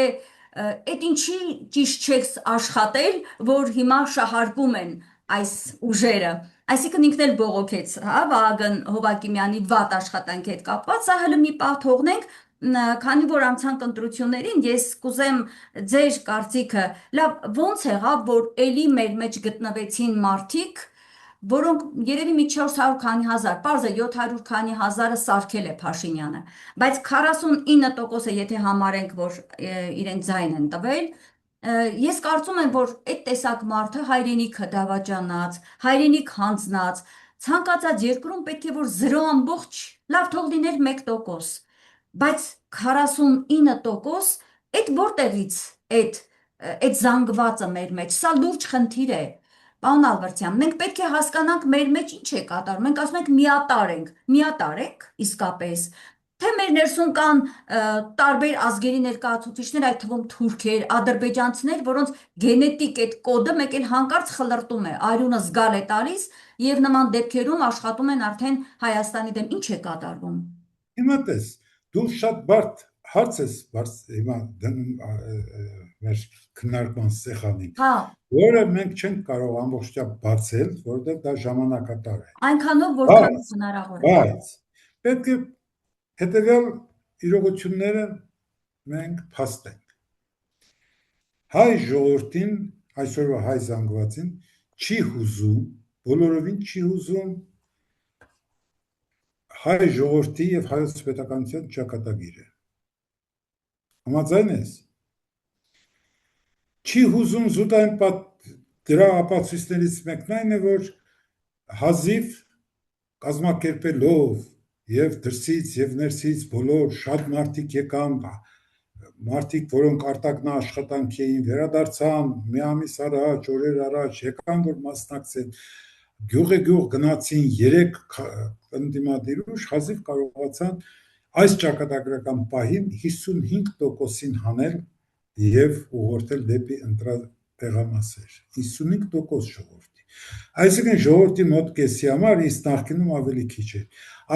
այդ ինչի ճիշտ չեք աշխատել, որ հիմա շահարկում են այս ուժերը, այսինքն ինքն էլ բողոքեց, հա, Վահագն Հովակիմյանի վատ աշխատանքի հետ կապված, սա հələ մի պահ թողնենք, քանի որ անցանք ընտրություններին, ես կուզեմ ձեր կարծիքը, լավ, ոնց եղավ, որ էլի մեր մեջ գտնվեցին մարդիկ, որոնք երևի մի 400 քանի հազար, պարզ է 700 քանի հազարը սարքել է Փաշինյանը, բայց 49%-ը եթե համարենք, որ իրենք ձայն են տվել, ես կարծում եմ, որ այդ տեսակ մարդը հայրենիքը դավաճանած, հայրենիք հանձնած, ցանկացած երկրում պետք է որ 0. լավ թող լիներ 1%, բայց 49% այդ որտեղից այդ զանգվածը մեր մեջ, սա լուրջ խնդիր է։ Պարոն Ալբերտյան, մենք պետք է հասկանանք մեր մեջ ինչ է կատարում, մենք ասում ենք միատար ենք իսկապես, թե մեր ներսում կան տարբեր ազգերի ներկայացուցիչներ, այդ թվում թուրքեր, ադրբեջանցիներ, որոնց գենետիկ այդ կոդը մեկ էլ հանկարծ խլրտում է, արյունը զգալ է տալիս եւ նման դեպքերում աշխատում են արդեն Հայաստանի դեմ, ինչ է կատարվում։ Հիմա տես, դու շատ բարդ հարց ես հիմա դնում մեր քննարկման սեղանին, որը մենք չենք կարող ամբողջությամբ բացել, որովհետև դա ժամանակատար է։ Այնքանով, որքան հնարավոր է։ Բայց պետք է հետևյալ իրողությունները մենք փաստ ենք։ Հայ ժողովրդին, այսօրվա հայ զանգվածին չի հուզում, բոլորովին չի հուզում հայ ժողովրդի եւ հայոց պետականության ճակատագիրը։ Համաձայն ես։ Չի հուզում զուտային դրա ապացույցներից մեկն այն է, որ հազիվ կազմակերպելով եւ դրսից եւ ներսից բոլոր շատ մարդիկ եկան, մարդիկ, որոնք արտակնա աշխատանքի էին, վերադարձան մի ամիս առաջ, օրեր առաջ, եկան, որ մասնակցեն, գյուղ գնացին 3 ընդդիմադիր հազիվ կարողացան այս ճակատագրական պահին 55%-ին հանել եւ ուղղորդել դեպի ընտրատեղամասեր, 55% ժողովրդի։ Այսինքն ժողովրդի մոտ կեսի համար իսկ նախկինում ավելի քիչ է։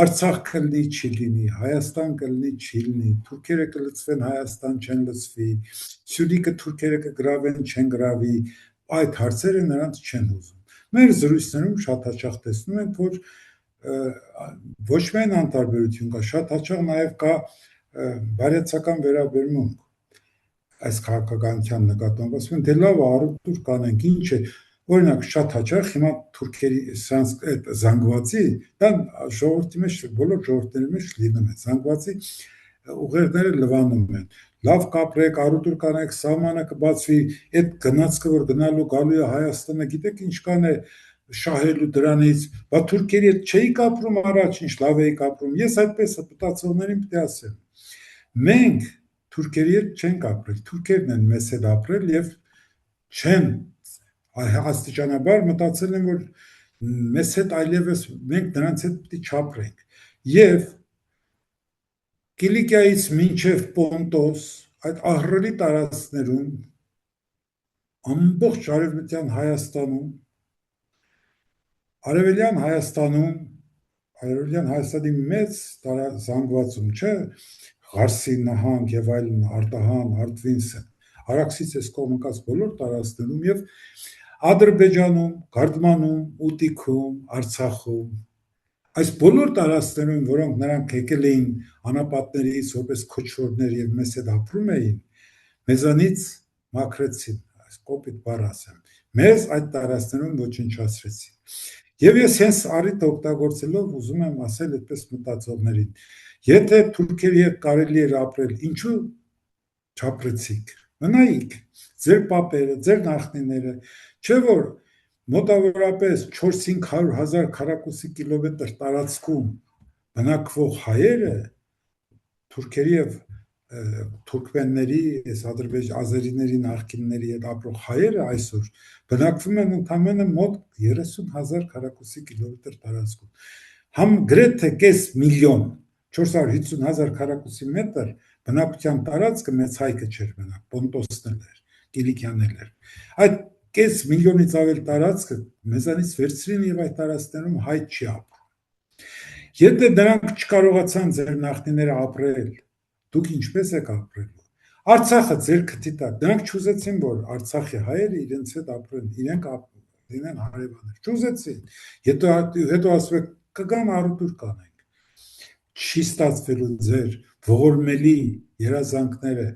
Արցախ կլինի, չի լինի, Հայաստան կլինի, չի լինի, թուրքերը կլծվեն, Հայաստան չեն լծվի, Սյունիքը թուրքերը կգրավեն, չեն գրավի, այդ հարցերը նրանց չեն հուզում։ Մեր զրույցներում շատ հաճախ տեսնում ենք, որ ոչ միայն անտարբերություն կա, շատ հաճախ նաև կա բարյացակամ վերաբերմունք այս քաղաքականության նկատմամբ, ասում են, դե լավ, առուտուր կանենք, ինչ է, օրինակ շատ հաճախ հիմա թուրքերի այդ զանգվածի, դա ժողովրդի մեջ, բոլոր ժողովրդների մեջ լինում է, զանգվածի ուղերձները լվանում են, լավ կապրեք, առուտուր կանեք, սահմանը կբացվի, այդ գնացքը, որ գնալու գալու է Հայաստանը, գիտեք ինչքան է շահելու դրանից, բա թուրքերի հետ չէիք ապրում առաջ, ինչ լավ էիք ապրում, ես այդպես մտածողներին պետք է ասեմ, մենք թուրքերի հետ չենք ապրել, թուրքերն են մեզ հետ ապրել եւ չեն աստիճանաբար մտածել են, որ մեզ հետ այլևս մենք նրանց հետ պետք է չապրենք եւ Կիլիկիայից մինչև Պոնտոս այդ ահռելի տարածքներում ամբողջ արևմտյան Հայաստանում Արևելյան Հայաստանի մեծ զանգվածում, չէ, Ղարսի նահանգ եւ այլն, Արտահան, Արտվինսը, Արաքսից այս կողմնակած բոլոր տարածքներում եւ Ադրբեջանում, Գարդմանում, Ուտիքում, Արցախում, այս բոլոր տարածքներում, որոնք նրանք եկել էին անապատներից, որպես քոչվորներ եւ մեզ հետ ապրում էին, մեզանից մաքրեցին, այս կոպիտ բառ ասեմ, մեզ այդ տարածքներում ոչնչացրեցին։ Եվ ես հենց առիթ օգտագործելով ուզում եմ ասել այդպես մտածողներին, եթե թուրքերի հետ կարելի էր ապրել, ինչու չապրեցիք, մնայիք, ձեր պապերը, ձեր նախնիները, չէ որ մոտավորապես 400-500 քառակուսի կիլոմետր տարածքում բնակվող հայերը թուրքերի եւ թուրքմենների, ազերիների նախկինների հետ ապրող հայերը այսօր բնակվում են ընդամենը մոտ 30,000 քառակուսի կիլոմետր տարածքում։ Համ գրեթե կես միլիոն 450,000 քառակուսի մետր բնակության տարածքը մեծ հայքը չէր մնա, Պոնտոսն էր, Կիլիկիան էր։ Այդ կես միլիոնից ավել տարածքը մեզանից վերցրին եւ այդ տարածքներում հայ չի ապրում։ Եթե դրանք չկարողացան ձեր նախնիները ապրել, դուք ինչպես եք ապրելու։ Արցախը ձեր քթի տակ, դրանք չուզեցին, որ Արցախի հայերը իրենց հետ ապրեն, իրենք լինեն հարևաններ, չուզեցին։ Հետո ասում եք կգան առուտուր կանենք։ Չի ստացվելու ձեր ողորմելի երազանքները,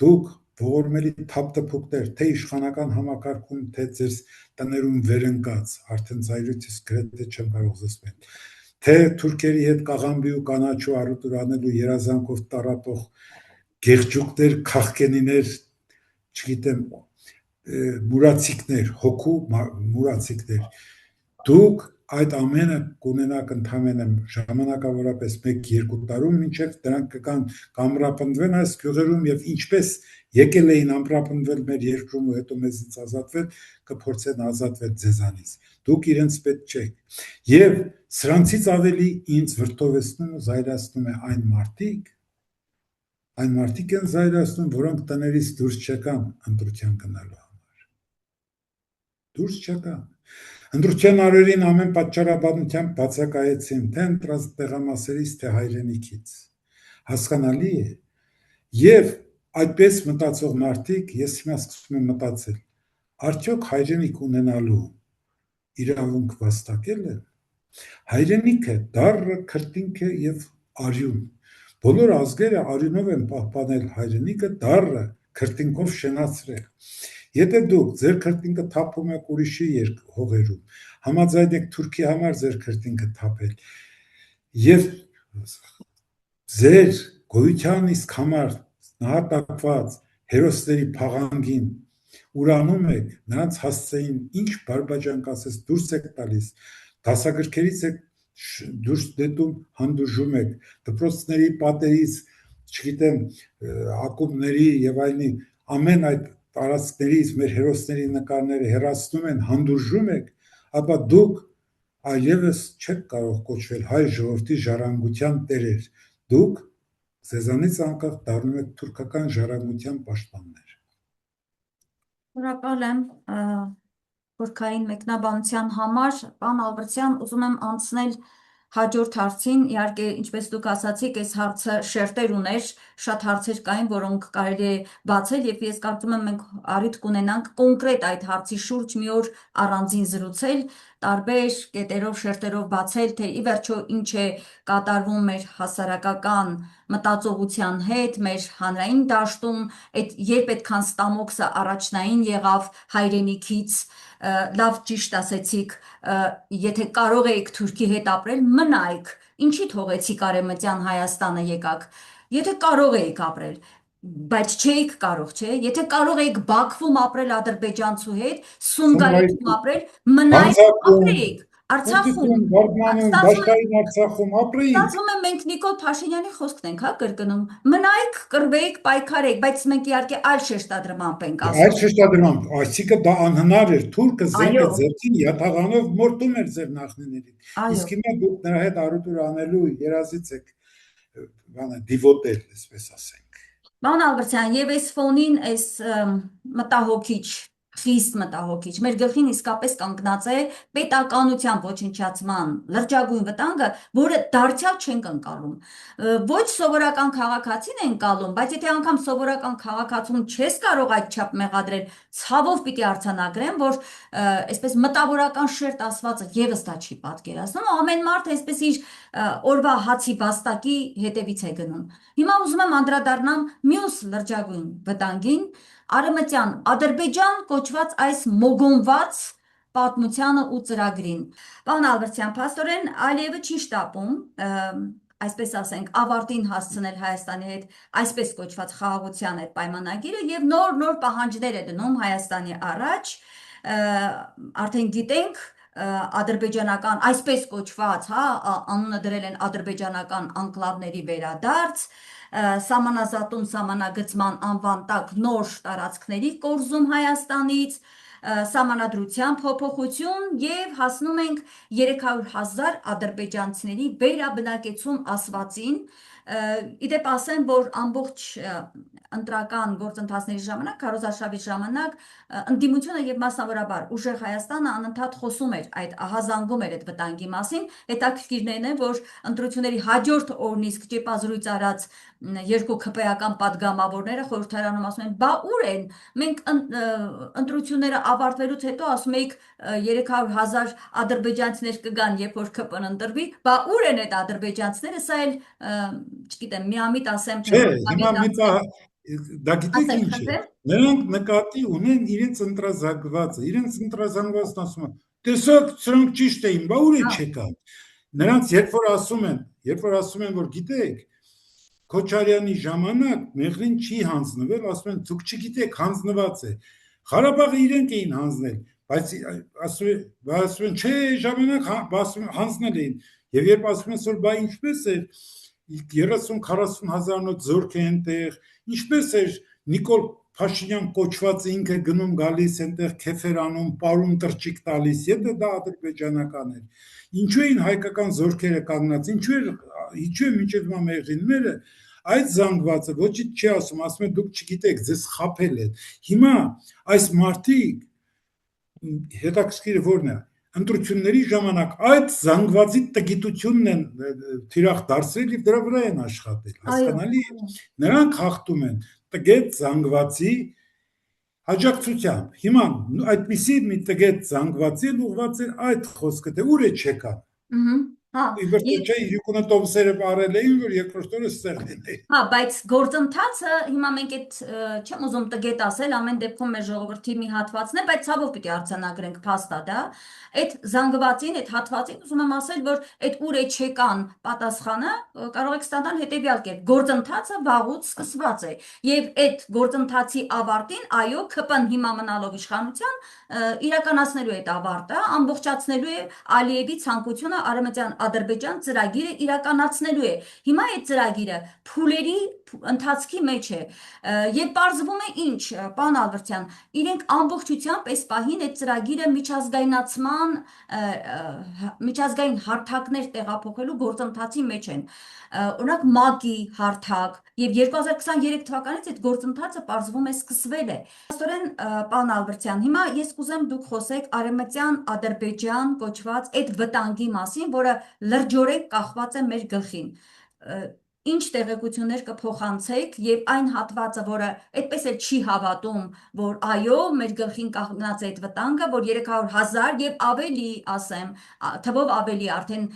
դուք ողորմելի թափտփուկներ, թե իշխանական համակարգում, թե ձեր տներում վերընկած, արդեն ծայրույթից գրեթե չեմ կարող զսպել, թե թուրքերի հետ կաղամբի ու կանաչու առուտուր անելու երազանքով տարապող գեղջուկներ, քաղկենիներ, չգիտեմ, մուրացիկներ, հոգու մուրացիկներ, դուք այդ ամենը կունենաք ընդամենը ժամանակավորապես 1-2 տարում, մինչև դրանք կգան կամրապնդվեն այս գյուղերում եւ ինչպես եկել էին ամրապնդվել մեր երկրում ու հետո մեզից ազատվել, կփորձեն ազատվել ձեզանից։ Դուք իրենց պետք չեք։ Եվ սրանցից ավելի ինձ վրդովեցնում ու զայրացնում է այն մարդիկ են զայրացնում, որոնք տներից դուրս չեկան ընտրության գնալու համար։ Դուրս չեկան։ Ընտրության օրերին ամեն պատճառաբանությամբ բացակայեցին, թե ընտրատեղամասերից, թե հայրենիքից։ Հասկանալի է։ Եվ այդպես մտածող մարդիկ, ես հիմա սկսում եմ մտածել, արդյոք հայրենիք ունենալու իրավունք վաստակել են։ Հայրենիքը դառը քրտինք է եւ արյուն, Բոլոր ազգերը արյունով են պահպանել հայրենիքը, դառը քրտինքով շենացրել։ Եթե դուք ձեր քրտինքը թափում եք ուրիշի հողերում, համաձայն եք Թուրքի համար ձեր քրտինքը թափել եւ ձեր գոյության իսկ համար նահատակված հերոսների փաղանգին ուրանում եք, նրանց հասցեին ինչ բարբաջան կասես դուրս եք տալիս, դասագրքերից եք դուրս դետում հանդուրժում եք, դպրոցների պատերից, չգիտեմ, ակումբների եւ այլնի ամեն այդ տարածքներից մեր հերոսների նկարները հեռացնում են, հանդուրժում եք, ապա դուք այլևս չեք կարող կոչվել հայ ժողովրդի ժառանգության տերեր, դուք ձեզանից անկախ դառնում եք թուրքական ժառանգության պաշտպաններ։ Շնորհակալ եմ խորքային մեկնաբանության համար, պարոն Ալբերտյան, ուզում եմ անցնել հաջորդ հարցին, իհարկե, ինչպես դուք ասացիք, այս հարցը շերտեր ուներ, շատ հարցեր կային, որոնք կարելի է բացել, եւ ես կարծում եմ մենք առիթ կունենանք կոնկրետ այդ հարցի շուրջ մի օր առանձին զրուցել, տարբեր կետերով, շերտերով բացել, թե ի վերջո ինչ է կատարվում մեր հասարակական մտածողության հետ, մեր հանրային դաշտում, երբ այդքան ստամոքսը առաջնային եղավ հայրենիքից, լավ ճիշտ ասեցիք, եթե կարող էիք Թուրքի հետ ապրել, մնայք, ինչի թողեցիք Արևմտյան Հայաստանը եկաք, եթե կարող էիք ապրել, բայց չէիք կարող, չէ, եթե կարող էիք Բաքվում ապրել ադրբեջանցու հետ, Սումգայիթում ապրել, մնայք, ապրեիք, Արցախում, Բաշկային Արցախում ապրեիք։ Ստացվում է մենք Նիկոլ Փաշինյանի խոսքն ենք կրկնում, մնայք, կռվեիք, պայքարեիք, բայց մենք իհարկե այլ շեշտադրմամբ ենք ասում։ Այլ շեշտադրմամբ, այսինքն դա անհնար էր, թուրքը զենքը ձեռքին յաթաղանով մորտում էր ձեր նախնիներին։ Իսկ հիմա դուք նրա հետ առուտուր անելու երազից եք դիվոտել, այսպես ասենք։ Պարոն Ալբերտյան, եւ այս ֆոնին, այս մտահոգիչ, խիստ մտահոգիչ, մեր գլխին իսկապես կանգնած է պետականության ոչնչացման լրջագույն վտանգը, որը դարձյալ չենք ընկալում։ Ոչ սովորական քաղաքացին են ընկալում, բայց եթե անգամ սովորական քաղաքացուն չես կարող այդչափ մեղադրել, ցավով պիտի արձանագրեմ, որ այսպես մտավորական շերտ ասվածը եւս դա չի պատկերացնում, ամեն մարդ այսպես իր օրվա հացի բաստակի հետևից է գնում։ Հիմա ուզում եմ անդրադառնամ մյուս լրջագույն վտանգին, Արևմտյան Ադրբեջան կոչված այս մոգոնված պատմությանը ու ծրագրին։ Պարոն Ալբերտյան, փաստորեն Ալիևը չի շտապում, այսպես ասենք, ավարտին հասցնել Հայաստանի հետ այսպես կոչված խաղաղության այդ պայմանագիրը եւ նոր պահանջներ է դնում Հայաստանի առաջ, արդեն գիտենք ադրբեջանական այսպես կոչված, անունը դրել են ադրբեջանական անկլավների վերադարձ, սահմանազատում սահմանագծման անվան տակ նոր տարածքների կորզում Հայաստանից, սահմանադրության փոփոխություն եւ հասնում ենք 300,000 ադրբեջանցիների վերաբնակեցում ասվածին, իդեպ ասեմ, որ ամբողջ ընտրական գործընթացների ժամանակ, քարոզարշավի ժամանակ ընդդիմությունը եւ մասնավորաբար Ուժեղ Հայաստանը անընդհատ խոսում էր այդ ահազանգում էր այդ վտանգի մասին, հետաքրքիրն է, որ ընտրությունների հաջորդ օրն իսկ ճեպազրույց արած երկու ԿՊ-ական падգամավորները խորհրդարանում ասում են, բա ուր են, մենք ընտրությունները ավարտվելուց հետո ասում էիք 300,000 ադրբեջանցիներ կգան, երբ որ ԿՊ-ն ընտրվի, բա ուր են այդ ադրբեջանցիները, սա էլ, չգիտեմ, միամիտ ասեմ, թե հիմա դա գիտեք ինչ է, նրանք նկատի ունեն իրենց ընտրազանգվածը, իրենց ընտրազանգվածն ասում են, տեսակ սրանք ճիշտ էին, բա ուր են չեկան, նրանց երբ որ ասում են, որ գիտեք, Քոչարյանի ժամանակ մեղրին չի հանձնվել, ասում են, դուք չգիտեք, հանձնված է, Ղարաբաղը իրենք էին հանձնել, բայց ասում են, չէ, ժամանակ հանձնել էին, եւ երբ ասում են, որ բա ինչպես էր, 30-40 հազարանոց զորք է այնտեղ, ինչպես էր Նիկոլ Փաշինյան կոչված ինքը գնում գալիս այնտեղ քեֆեր անում, պարում տրճիկ տալիս, եթե դա ադրբեջանական էր, ինչու էին հայկական զորքերը կանգնած, ինչու է մինչև հիմա մեղրինները այդ զանգվածը ոչինչ չի ասում է դուք չգիտեք, ձեզ խաբել են, հիմա այս մարդիկ հետաքրքիրը որն է, ընտրությունների ժամանակ այդ զանգվածի տգիտությունն են թիրախ դարձրել եւ դրա վրա են աշխատել, հասկանալի է, նրանք հաղթում են տգետ զանգվածի հաջակցությամբ, հիմա այդպիսի մի տգետ զանգվածի ուղղված է այդ խոսքը, թե ուր է չեկան։ Հա, իբր թե չէ յուրքունը տոմսերը բարել էին, որ երկրորդ օրը ստեղ լինեին։ հա, բայց գործընթացը հիմա մենք այդ չեմ ուզում տգետ ասել, ամեն դեպքում մեր ժողովրդի մի հատվածն է, բայց ցավով պիտի արձանագրենք փաստա դա։ Այդ զանգվածին, այդ հատվածին ուզում եմ ասել, որ այդ ուր էջեկան պատասխանը կարող եք ստանալ հետևյալ կերպ. գործընթացը վաղուց սկսված է եւ այդ գործընթացի ավարտին, այո, ՔՊ-ն հիմա մնալով իշխանության իրականացնելու է այդ ավարտը, ամբողջացնելու է Ալիևի ցանկությունը Արևմտյան Ադրբեջան ծրագիրը իրականացնելու է։ Հիմա այդ ծրագիրը փուլերի ընթացքի մեջ է եւ պարզվում է ինչ, պարոն Ալբերտյան, իրենք ամբողջությամբ այս պահին այդ ծրագիրը միջազգայնացման միջազգային հարթակներ տեղափոխելու գործընթացի մեջ են։ Օրինակ ՄԱԿ-ի հարթակ եւ 2023 թվականից այդ գործընթացը պարզվում է սկսվել է։ Աստորեն, պարոն Ալբերտյան, հիմա ես կուզեմ դուք խոսեք Արևմտյան Ադրբեջան կոչված այդ վտանգի մասին, որը լրջորեն կախված է մեր գլխին։ Ինչ տեղեկություններ կփոխանցեք եւ այն հատվածը, որը այդպես էլ չի հավատում, որ այո, մեր գլխին կանգնած է այդ վտանգը, որ 300,000 եւ ավելի, ասեմ, թվով ավելի արդեն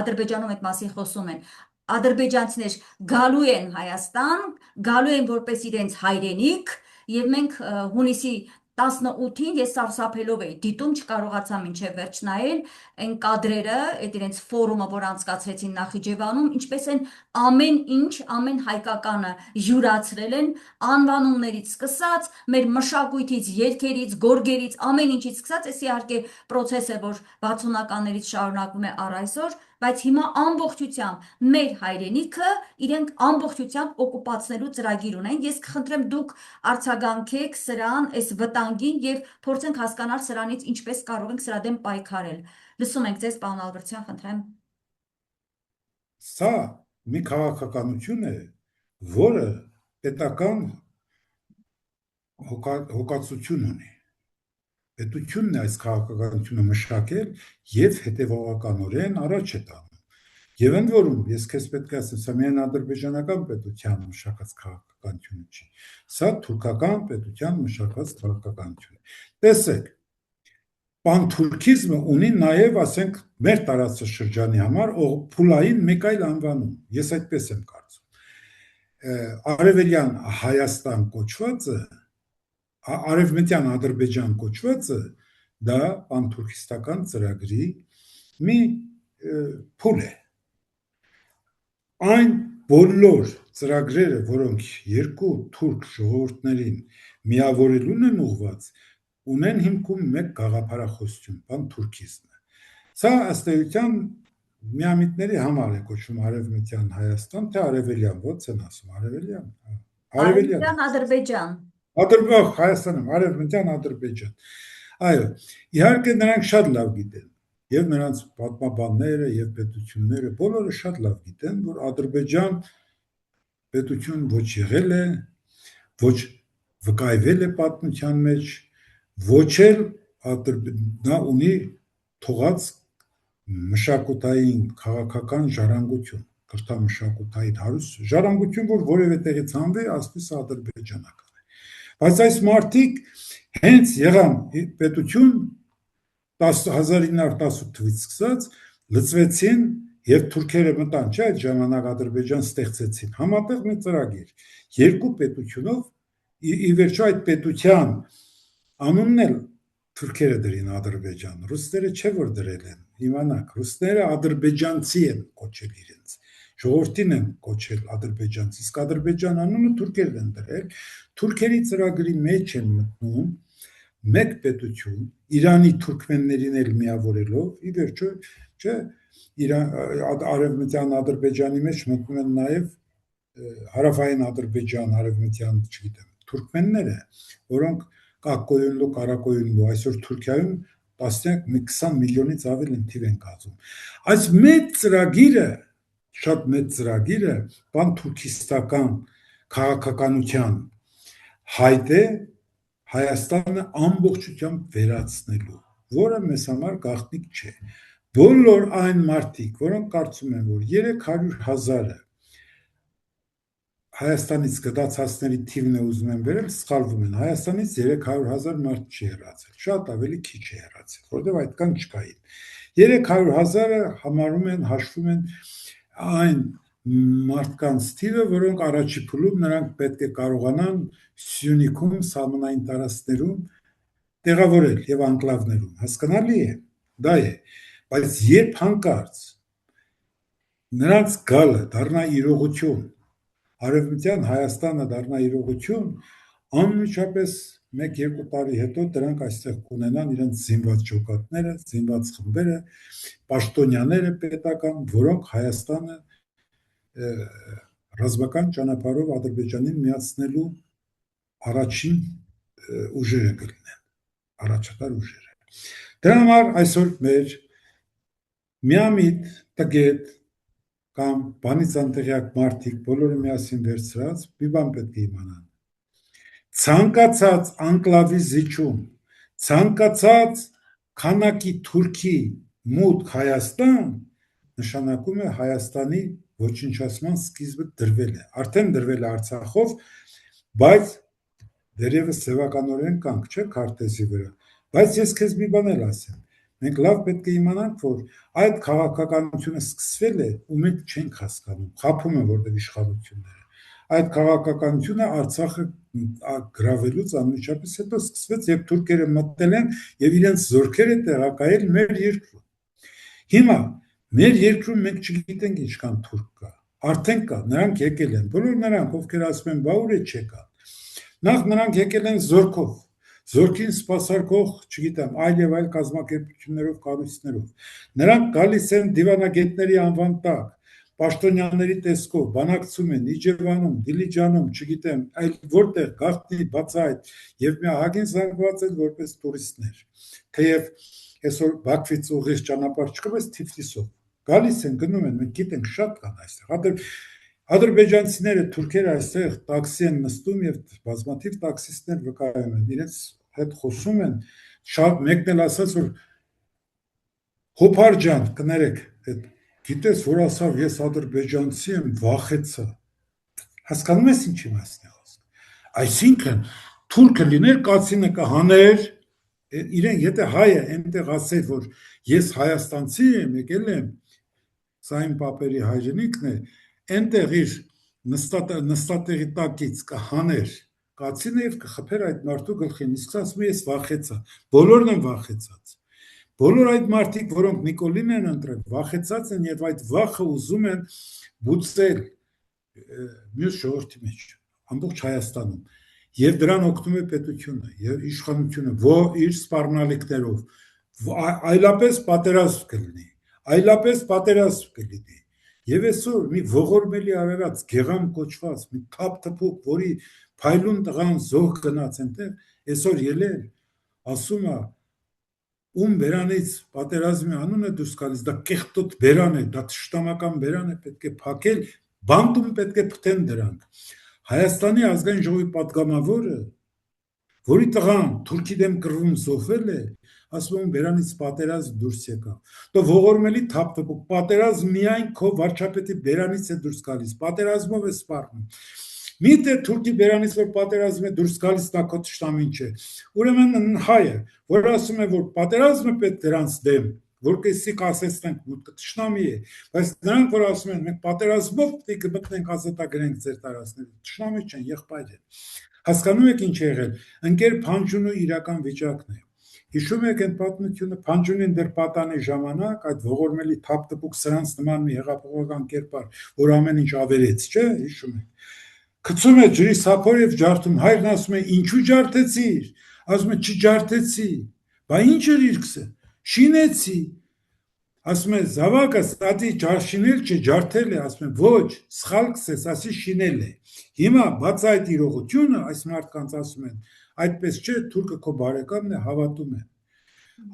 Ադրբեջանում այդ մասին խոսում են։ Ադրբեջանցիներ գալու են Հայաստան, գալու են որպես իրենց հայրենիք, եւ մենք հունիսի 18-ին ես սարսափելով էի դիտում, չկարողացա մինչև վերջ նայել այն կադրերը, այդ իրենց ֆորումը, որ անցկացրեցին Նախիջևանում, ինչպես են ամեն ինչ, ամեն հայկականը յուրացրել են, անվանումներից սկսած, մեր մշակույթից, երգերից, գորգերից, ամեն ինչից սկսած, այս իհարկե process է, որ 60-ականներից շարունակվում է առ այսօր, բայց հիմա ամբողջությամբ մեր հայրենիքը իրենք ամբողջությամբ օկուպացնելու ծրագիր ունեն։ Ես կխնդրեմ դուք արձագանքեք սրան, այս վտանգին եւ փորձենք հասկանալ սրանից ինչպես կարող ենք սրա դեմ պայքարել։ Լսում ենք ձեզ, պարոն Ալբերտյան, խնդրեմ։ Սա մի քաղաքականություն է, որը պետական հոգացություն ունի։ Պետությունն է այս քաղաքականությունը մշակել եւ հետեւողականորեն առաջ է տանում։ Եվ ընդ որում, ես քեզ պետք է ասեմ, սա միայն ադրբեջանական պետության մշակած քաղաքականություն չի, սա թուրքական պետության մշակած քաղաքականություն է։ Տեսեք, պանթուրքիզմը ունի նաեւ, ասենք, մեր տարածաշրջանի համար փուլային մեկ այլ անվանում։ Ես այդպես եմ կարծում։ Արևելյան Հայաստան կոչվածը, Արևմտյան Ադրբեջան կոչվածը դա պանթուրքիստական ծրագրի մի փուլ է։ Այն բոլոր ծրագրերը, որոնք երկու թուրք ժողովուրդներին միավորելուն են ուղղված, ունեն հիմքում մեկ գաղափարախոսություն՝ պանթուրքիզմը։ Սա ըստ էության միամիտների համար է կոչվում Արևմտյան Հայաստան, թե Արևելյան, ո՞նց են ասում, Արևելյան։ Արևմտյան Ադրբեջան։ Հայաստանում, Արևմտյան Ադրբեջան։ Այո, իհարկե նրանք շատ լավ գիտեն, եւ նրանց պատմաբանները եւ պետությունները բոլորը շատ լավ գիտեն, որ Ադրբեջան պետություն ոչ եղել է, ոչ վկայվել է պատմության մեջ, ոչ էլ նա ունի թողած մշակութային քաղաքական ժառանգություն, կրթամշակութային հարուստ ժառանգություն, որ որևէ տեղից հանվի, ասես ադրբեջանական է։ Բայց այս մարդիկ հենց եղան պետություն 1918 թվականից սկսած լծվեցին եւ թուրքերը մտան, չէ՞, այդ ժամանակ Ադրբեջան ստեղծեցին համատեղ մի ծրագիր երկու պետությունով, ի վերջո այդ պետության անունն էլ թուրքերը դրին Ադրբեջան, ռուսները չէ որ դրել են, իմանաք, ռուսները ադրբեջանցի են կոչել իրենց, ժողովրդին են կոչել ադրբեջանցի, իսկ Ադրբեջան անունը թուրքերն են դրել, թուրքերի ծրագրի մեջ են մտնում մեկ պետություն, Իրանի թուրքմեններին էլ միավորելով, ի վերջո, չէ, Արևմտյան Ադրբեջանի մեջ մտնում են նաև հարավային Ադրբեջան, արևմտյան, չգիտեմ, թուրքմենները, որոնք Կակկոյունլու, Կարակոյունլու, այսօր Թուրքիայում 20 միլիոնից ավել են թիվ են կազմում։ Այս մեծ ծրագիրը, շատ մեծ ծրագիրը, պանթուրքիստական քաղաքականության հայտ է Հայաստանը ամբողջությամբ վերացնելու, որը մեզ համար գաղտնիք չէ։ Բոլոր այն մարդիկ, որոնք կարծում են, որ 300,000-ը Հայաստանից գդացածների թիվն է ուզում են վերել, սխալվում են։ Հայաստանից 300,000 մարդ չի հեռացել, շատ ավելի քիչ է հեռացել, որովհետև այդքան չկային։ 300,000-ը համարում են, հաշվում են այն մարդկանց թիվը, որոնք առաջի փուլում նրանք պետք է կարողանան Սյունիքում, սահմանային տարածքներում տեղավորել եւ անկլավներում, հասկանալի է, դա է, բայց երբ հանկարծ նրանց գալը դառնա իրողություն, Արևմտյան Հայաստանը դառնա իրողություն, անմիջապես 1-2 տարի հետո դրանք այստեղ կունենան իրենց զինված ջոկատները, զինված խմբերը, պաշտոնյաները պետական, որոնք Հայաստանը ռազմական ճանապարհով Ադրբեջանին միացնելու առաջին ուժերը կլինեն, առաջատար ուժերը։ Դրա համար այսօր մեր միամիտ տգետ կամ բանից անտեղյակ մարդիկ բոլորը միասին վերցրած մի բան պետք է իմանան։ Ցանկացած անկլավի զիջում, ցանկացած քանակի Թուրքի մուտք Հայաստան նշանակում է Հայաստանի ոչնչացման սկիզբը դրվել է, արդեն դրվել է Արցախով, բայց դերևս սևականորեն կանք չէ քարտեզի վրա, բայց ես քեզ մի բան էլ ասեմ, մենք լավ պետք է իմանանք, որ այդ քաղաքականությունը սկսվել է ու մենք չենք հասկանում, խաբում են որտեղ իշխանությունները, այդ քաղաքականությունը Արցախը գրավելուց անմիջապես հետո սկսվեց, երբ թուրքերը մտել են եւ իրենց զորքերը տեղակայել մեր երկրում։ Հիմա մեր երկրում մենք չգիտենք ինչքան թուրք կա, արդեն կա, նրանք եկել են, բոլոր նրանք, ովքեր ասում են, բա ուր է չեկան, նախ նրանք եկել են զորքով, զորքին սպասարկող, չգիտեմ, այլ եւ այլ կազմակերպություններով, կառույցներով, նրանք գալիս են դիվանագետների անվան տակ, պաշտոնյաների տեսքով, բանակցում են Իջևանում, Դիլիջանում, չգիտեմ, այլ որտեղ գաղտնի բացայտ եւ մի ահագին զանգված են որպես տուրիստներ, թեև այսօր Բաքվից ուղիղ ճանապարհ չկա, բայց Թիֆլիսով գալիս են, գնում են, մենք գիտենք շատ կան այստեղ, ադրբեջանցիները, թուրքերը այստեղ տաքսի են նստում եւ բազմաթիվ տաքսիստներ վկայում են, իրենց հետ խոսում են, շատ մեկն էլ ասաց, որ Հոփար ջան, կներեք, գիտես, որ ասավ, ես ադրբեջանցի եմ, վախեցա, հասկանում ես ինչ իմաստ է խոսքը, այսինքն թուրքը լիներ, կացինը կհաներ, իրեն եթե հայը այնտեղ ասեր, որ ես հայաստանցի եմ, եկել եմ, սա իմ պապերի հայրենիքն է, այնտեղ իր նստատեղի տակից կհաներ կացինը եւ կխփեր այդ մարդու գլխին, իսկ ասում է ես վախեցա, բոլորն են վախեցած, բոլոր այդ մարդիկ, որոնք Նիկոլին են ընտրել, վախեցած են եւ այդ վախը ուզում են բուծել մյուս ժողովրդի մեջ, ամբողջ Հայաստանում, եւ դրան օգնում է պետությունը եւ իշխանությունը, որ իր սպառնալիքներով, այլապես պատերազմ կլինի, այլապես պատերազմ կլինի։ Եվ այսօր մի ողորմելի արարած, գեղամ կոչված, մի թափ-թփուկ, որի փայլուն տղան զոհ գնաց այնտեղ, այսօր ելել, ասում է, ում բերանից պատերազմի անունը դուրս գալիս, դա կեղտոտ բերան է, դա թշնամական բերան է, պետք է փակել, բանտում պետք է փթեն դրանք։ Հայաստանի ազգային ժողովի պատգամավորը, որի տղան թուրքի դեմ կռվում զոհվել է, ասում եմ բերանից պատերազմ դուրս եկավ։ Դու ողորմելի թափ-թփուկ, պատերազմ միայն քո վարչապետի բերանից է դուրս գալիս, պատերազմով է սպառնում։ Միթե թուրքի բերանից որ պատերազմ է դուրս գալիս, դա քո թշնամին չէ։ Ուրեմն հայը, որ ասում է, որ պատերազմը պետք դրանց դեմ, որպեսզի կասեցնենք մուտքը թշնամի է, բայց նրանք որ ասում են, մենք պատերազմով պետք է մտնենք ազատագրենք ձեր տարածքները, թշնամի չեն, եղբայր են։ Հասկանում եք ինչ է եղել։ Ընկեր Փանջունու իրական վիճակն է։ Հիշում եք այդ պատմությունը, Փանջունին դեռ պատանի ժամանակ այդ ողորմելի թափ-թփուկ սրանց նման մի հեղափոխական կերպար, որ ամեն ինչ ավերեց, չէ՞, հիշում եք։ Գցում է ջրի սափոր եւ ջարդում, հայրն ասում է ինչու ջարդեցիր, ասում է չջարդեցի, բա ինչ էր իրքսը, շինեցի, ասում է զավակը ստատի շինել չէ, ջարդել է, ասում է ոչ, սխալ կսես, ասի շինել է։ Հիմա բաց այդ իրողությունը այս մարդկանց ասում են, այդպես չէ, թուրքը քո բարեկամն է, հավատում է։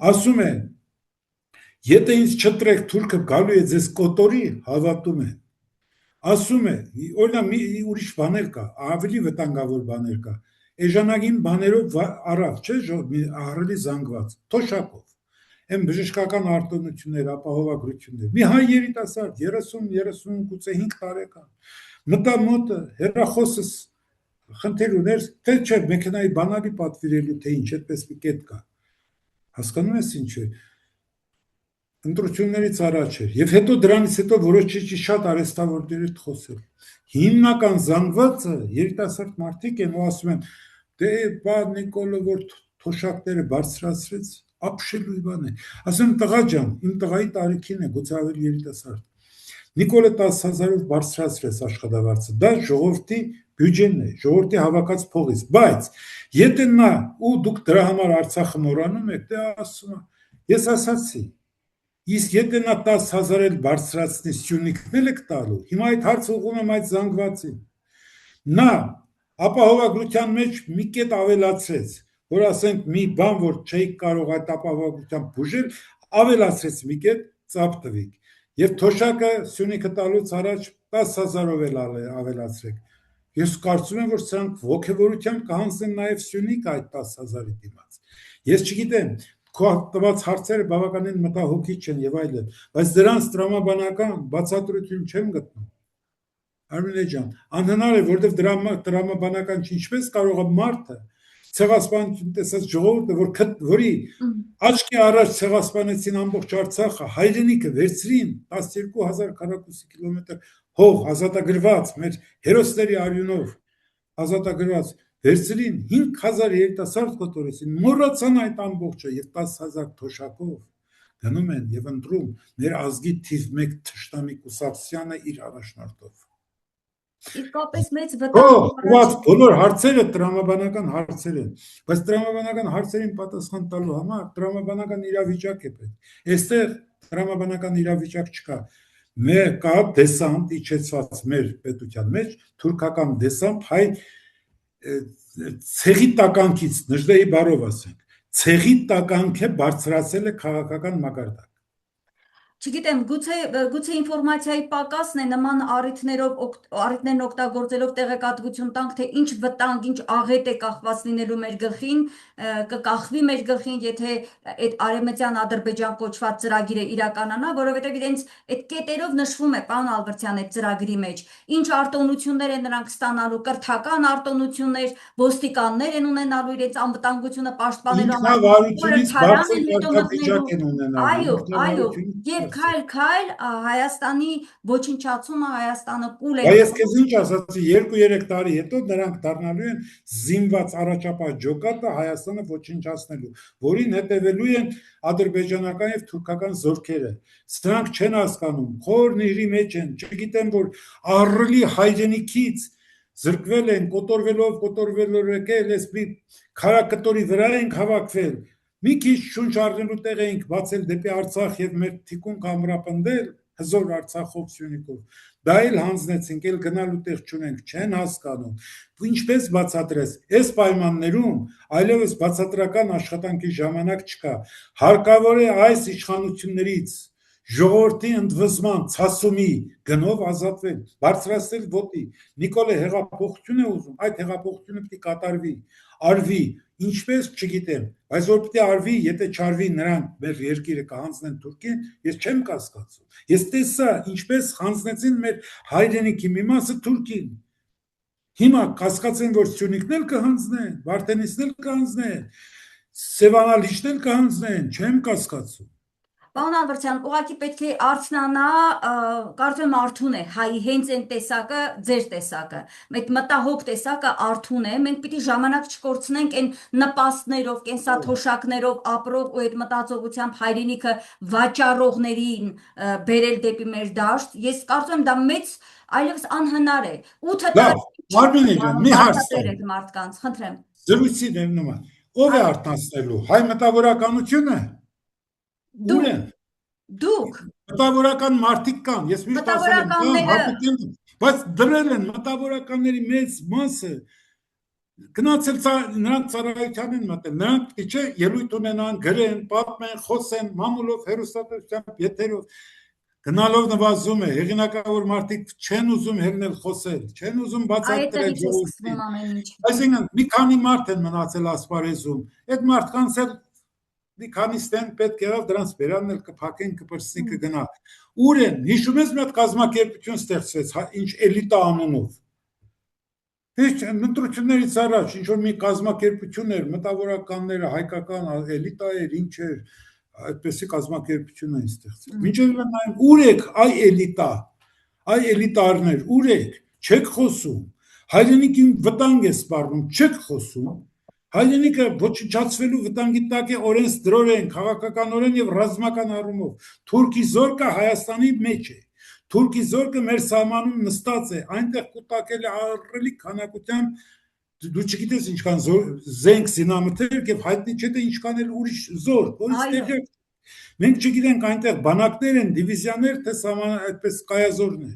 Ասում են, եթե ինձ չտրեք, թուրքը գալու է ձեզ կոտորի, հավատում են։ Ասում է, օրինակ մի ուրիշ բաներ կա, ավելի վտանգավոր բաներ կա։ Էժանագին բաներով առավ, չէ, ահռելի զանգված, թոշակով։ Այն բժշկական արտոնություններ, ապահովագրություններ։ Մի հայ երիտասարդ 30, գուցե 5 տարեկան։ Մտա մոտը, հեռախոսս խնդիր ուներ, թե չէ, մեքենայի բանալի պատվիրելու, թե ինչ, այդպես մի կետ կա։ Հասկանում ես ինչ է։ ընտրություններից առաջ էր, եւ հետո դրանից հետո որոշիչի շատ արհեստավորների հետ խոսել։ Հիմնական զանգվածը երիտասարդ մարդիկ են ու ասում են, դե բա Նիկոլը որ թոշակները բարձրացրեց, ապշելու բան է։ Ասում տղա ջան, իմ տղայի տարիքին է, գուցե ավելի երիտասարդ։ Նիկոլը 10,000-ով բարձրացրեց աշխատավարձը, դա ժողովրդի բյուջեն է, ժողովրդի հավաքած փողից, բայց եթե նա ու դուք դրա համար Արցախը մոռանում եք, դե ասում ես ասացի, իսկ եթե նա 10,000 էլ բարձրացնի, Սյունիքն էլ եք տալու, հիմա այդ հարցը ուղղում եմ այդ զանգվածին, նա ապահովագրության մեջ մի կետ ավելացրեց, որ ասենք մի բան, որ չէի կարող այդ ապահովագրությամբ բուժել, ավելացրեց մի կետ, ծափ տվիք, եւ թոշակը Սյունիքը տալուց առաջ 10,000-ով էլ ավելացրեք։ Ես կարծում եմ, որ սրանք ողջավորությամբ կհանձնեն նաեւ Սյունիք այդ 10,000-ի դիմաց։ Ես չգիտեմ, քո տված հարցերը բավականին մտահոգիչ են եւ այլն, բայց դրանց տրամաբանական բացատրություն չեմ գտնում։ Արմինե ջան, անհնար է, որովհետեւ տրամաբանական չի, ինչպես կարող է մարդը ցեղասպանություն տեսած ժողովուրդը, որի աչքի առաջ ցեղասպանեցին ամբողջ Արցախը, հայրենիքը վերցրին 12,000 քառակուսի կիլոմետր հող ազատագրված մեր հերոսների արյունով ազատագրված վերցրին 5,000 երիտասարդ կոտորեցին, մոռացան այդ ամբողջը եւ 10,000 թոշակով գնում են եւ ընտրում մեր ազգի թիվ 1 թշնամի Կուսակցյանը իր առաջնորդով։ Իսկապես մեծ վտանգ բոլոր հարցերը տրամաբանական հարցեր են, բայց տրամաբանական հարցերին պատասխան տալու համար տրամաբանական իրավիճակ է պետք։ Այստեղ տրամաբանական իրավիճակ չկա։ Մեր կա դեսանտ իջեցված մեր պետության մեջ, թուրքական դեսանտ հայ ցեղի տականքից, Նժդեի բարով ասենք, ցեղի տականքը բարձրացել է քաղաքական մակարդակ։ Չգիտեմ, գուցե ինֆորմացիայի պակասն է նման առիթներն օգտագործելով տեղեկատվություն տանք, թե ինչ վտանգ, ինչ աղետ է կախված լինելու մեր գլխին, կկախվի մեր գլխին, եթե այդ արևմտյան Ադրբեջան կոչված ծրագիրը իրականանա, որովհետև իրենց այդ կետերով նշվում է, պարոն Ալբերտյան, այդ ծրագրի մեջ, ինչ արտոնություններ են նրանք ստանալու, կրթական արտոնություններ, ոստիկաններ են ունենալու իրենց անվտանգությունը պաշտպանելու համար, ինքնավարությունից բարձր կարգավիճակ են ունենալու, այո, եւ քայլ Հայաստանի ոչնչացումը, Հայաստանը կուլ է։ Բայց քեզ ինչ ասացի, 2-3 տարի հետո նրանք դառնալու են զինված առաջապահ ջոկատը Հայաստանը ոչնչացնելու, որին հետևելու են ադրբեջանական եւ թուրքական զորքերը։ Սրանք չեն հասկանում, խորն իրի մեջ են, չգիտեմ որ ահռելի հայրենիքից զրկվել են, կոտորվելով եկել, այսպես քարակտորի վրա են հավաքվել։ Մի քիչ շունչ առնելու տեղ էինք բացել դեպի Արցախ եւ մեր թիկուն կամրապնդել հզոր Արցախով Սյունիքով, դա էլ հանձնեցինք, էլ գնալու տեղ չունենք, չեն հասկանում։ Ինչպես բացատրես, այս պայմաններում այլևս բացատրական աշխատանքի ժամանակ չկա, հարկավոր է այս իշխանություններից ժողովրդի ընդվզման ցասումի գնով ազատվել, բարձրացնել ոտի։ Նիկոլը հեղափոխություն է ուզում, այդ հեղափոխությունը պետք է կատարվի, արվի, ինչպես չգիտեմ, բայց որ պետք է արվի, եթե չարվի նրանք մեր երկիրը կհանձնեն Թուրքին, ես չեմ կասկածում։ Ես տեսա, ինչպես հանձնեցին մեր հայրենիքի մի մասը Թուրքին։ Հիմա կասկածեն, որ Սյունիքն էլ կհանձնեն, Վարդենիսն էլ կհանձնեն, Սևանալիչն էլ կհանձնեն, չեմ կասկածում։ Պարոն Ալբերտյան, ուղղակի պետք է արթնանա, կարծում եմ արթուն է, հայի հենց այն տեսակը, ձեր տեսակը, այդ մտահոգ տեսակը արթուն է, մենք պիտի ժամանակ չկորցնենք այն նպաստներով, կենսաթոշակներով ապրող ու այդ մտածողությամբ հայրենիքը վաճառողներին բերել դեպի մեր դաշտ, ես կարծում եմ դա մեծ այլևս անհնար է, 8 տարի մի հարց մարդկանց, խնդրեմ։ Զրույցի ներնոման, ով է արթնացնելու, հայ մտավորականությունը։ Դուք մտավորական մարդիկ կան, ես միշտ ասում եմ, բայց դրել են մտավորականների մեծ մասը գնացել նրանք ծառայության են մտել, նրանք չէ ելույթ ունենան, գրեն, պատմեն, խոսեն մամուլով, հեռուստատեսությամբ, եթերով, գնալով նվազում է, հեղինակավոր մարդիկ չեն ուզում հերնել խոսել, չեն ուզում բացատրել ժողովրդին։ Այսինքն մի քանի մարդ են մնացել ասպարեզում, այդ մարդկանց էլ մի քանիստ են պետք եղավ դրանց բերանն էլ կփակեն, կպրծնի, կգնա։ Ուր են, հիշում ես մի հատ կազմակերպություն ստեղծվեց, ինչ էլիտա անունով։ Հիշ ընտրություններից առաջ ինչ որ մի կազմակերպություն էր, մտավորականները հայկական էլիտա էր, ինչ էր, այդպեսի կազմակերպություն են ստեղծել։ Մինչև նայում ուր եք, այ էլիտարներ, ուր եք, չեք խոսում։ Հայրենիքին վտանգ է սպառնում, չեք խոսում։ Հայրենիքը ոչնչացվելու վտանգի տակ է օրենսդրորեն, քաղաքականորեն եւ ռազմական առումով։ Թուրքի զորքը Հայաստանի մեջ է։ Թուրքի զորքը մեր սահմանում նստած է, այնտեղ կուտակել է ահռելի քանակությամբ, դու չգիտես ինչքան զենք զինամթերք եւ հայտնի չէ թե ինչքան էլ ուրիշ զոր, որից տեղյակ։ Մենք չգիտենք այնտեղ բանակներ են, դիվիզիաներ, թե այդպես կայազորներ,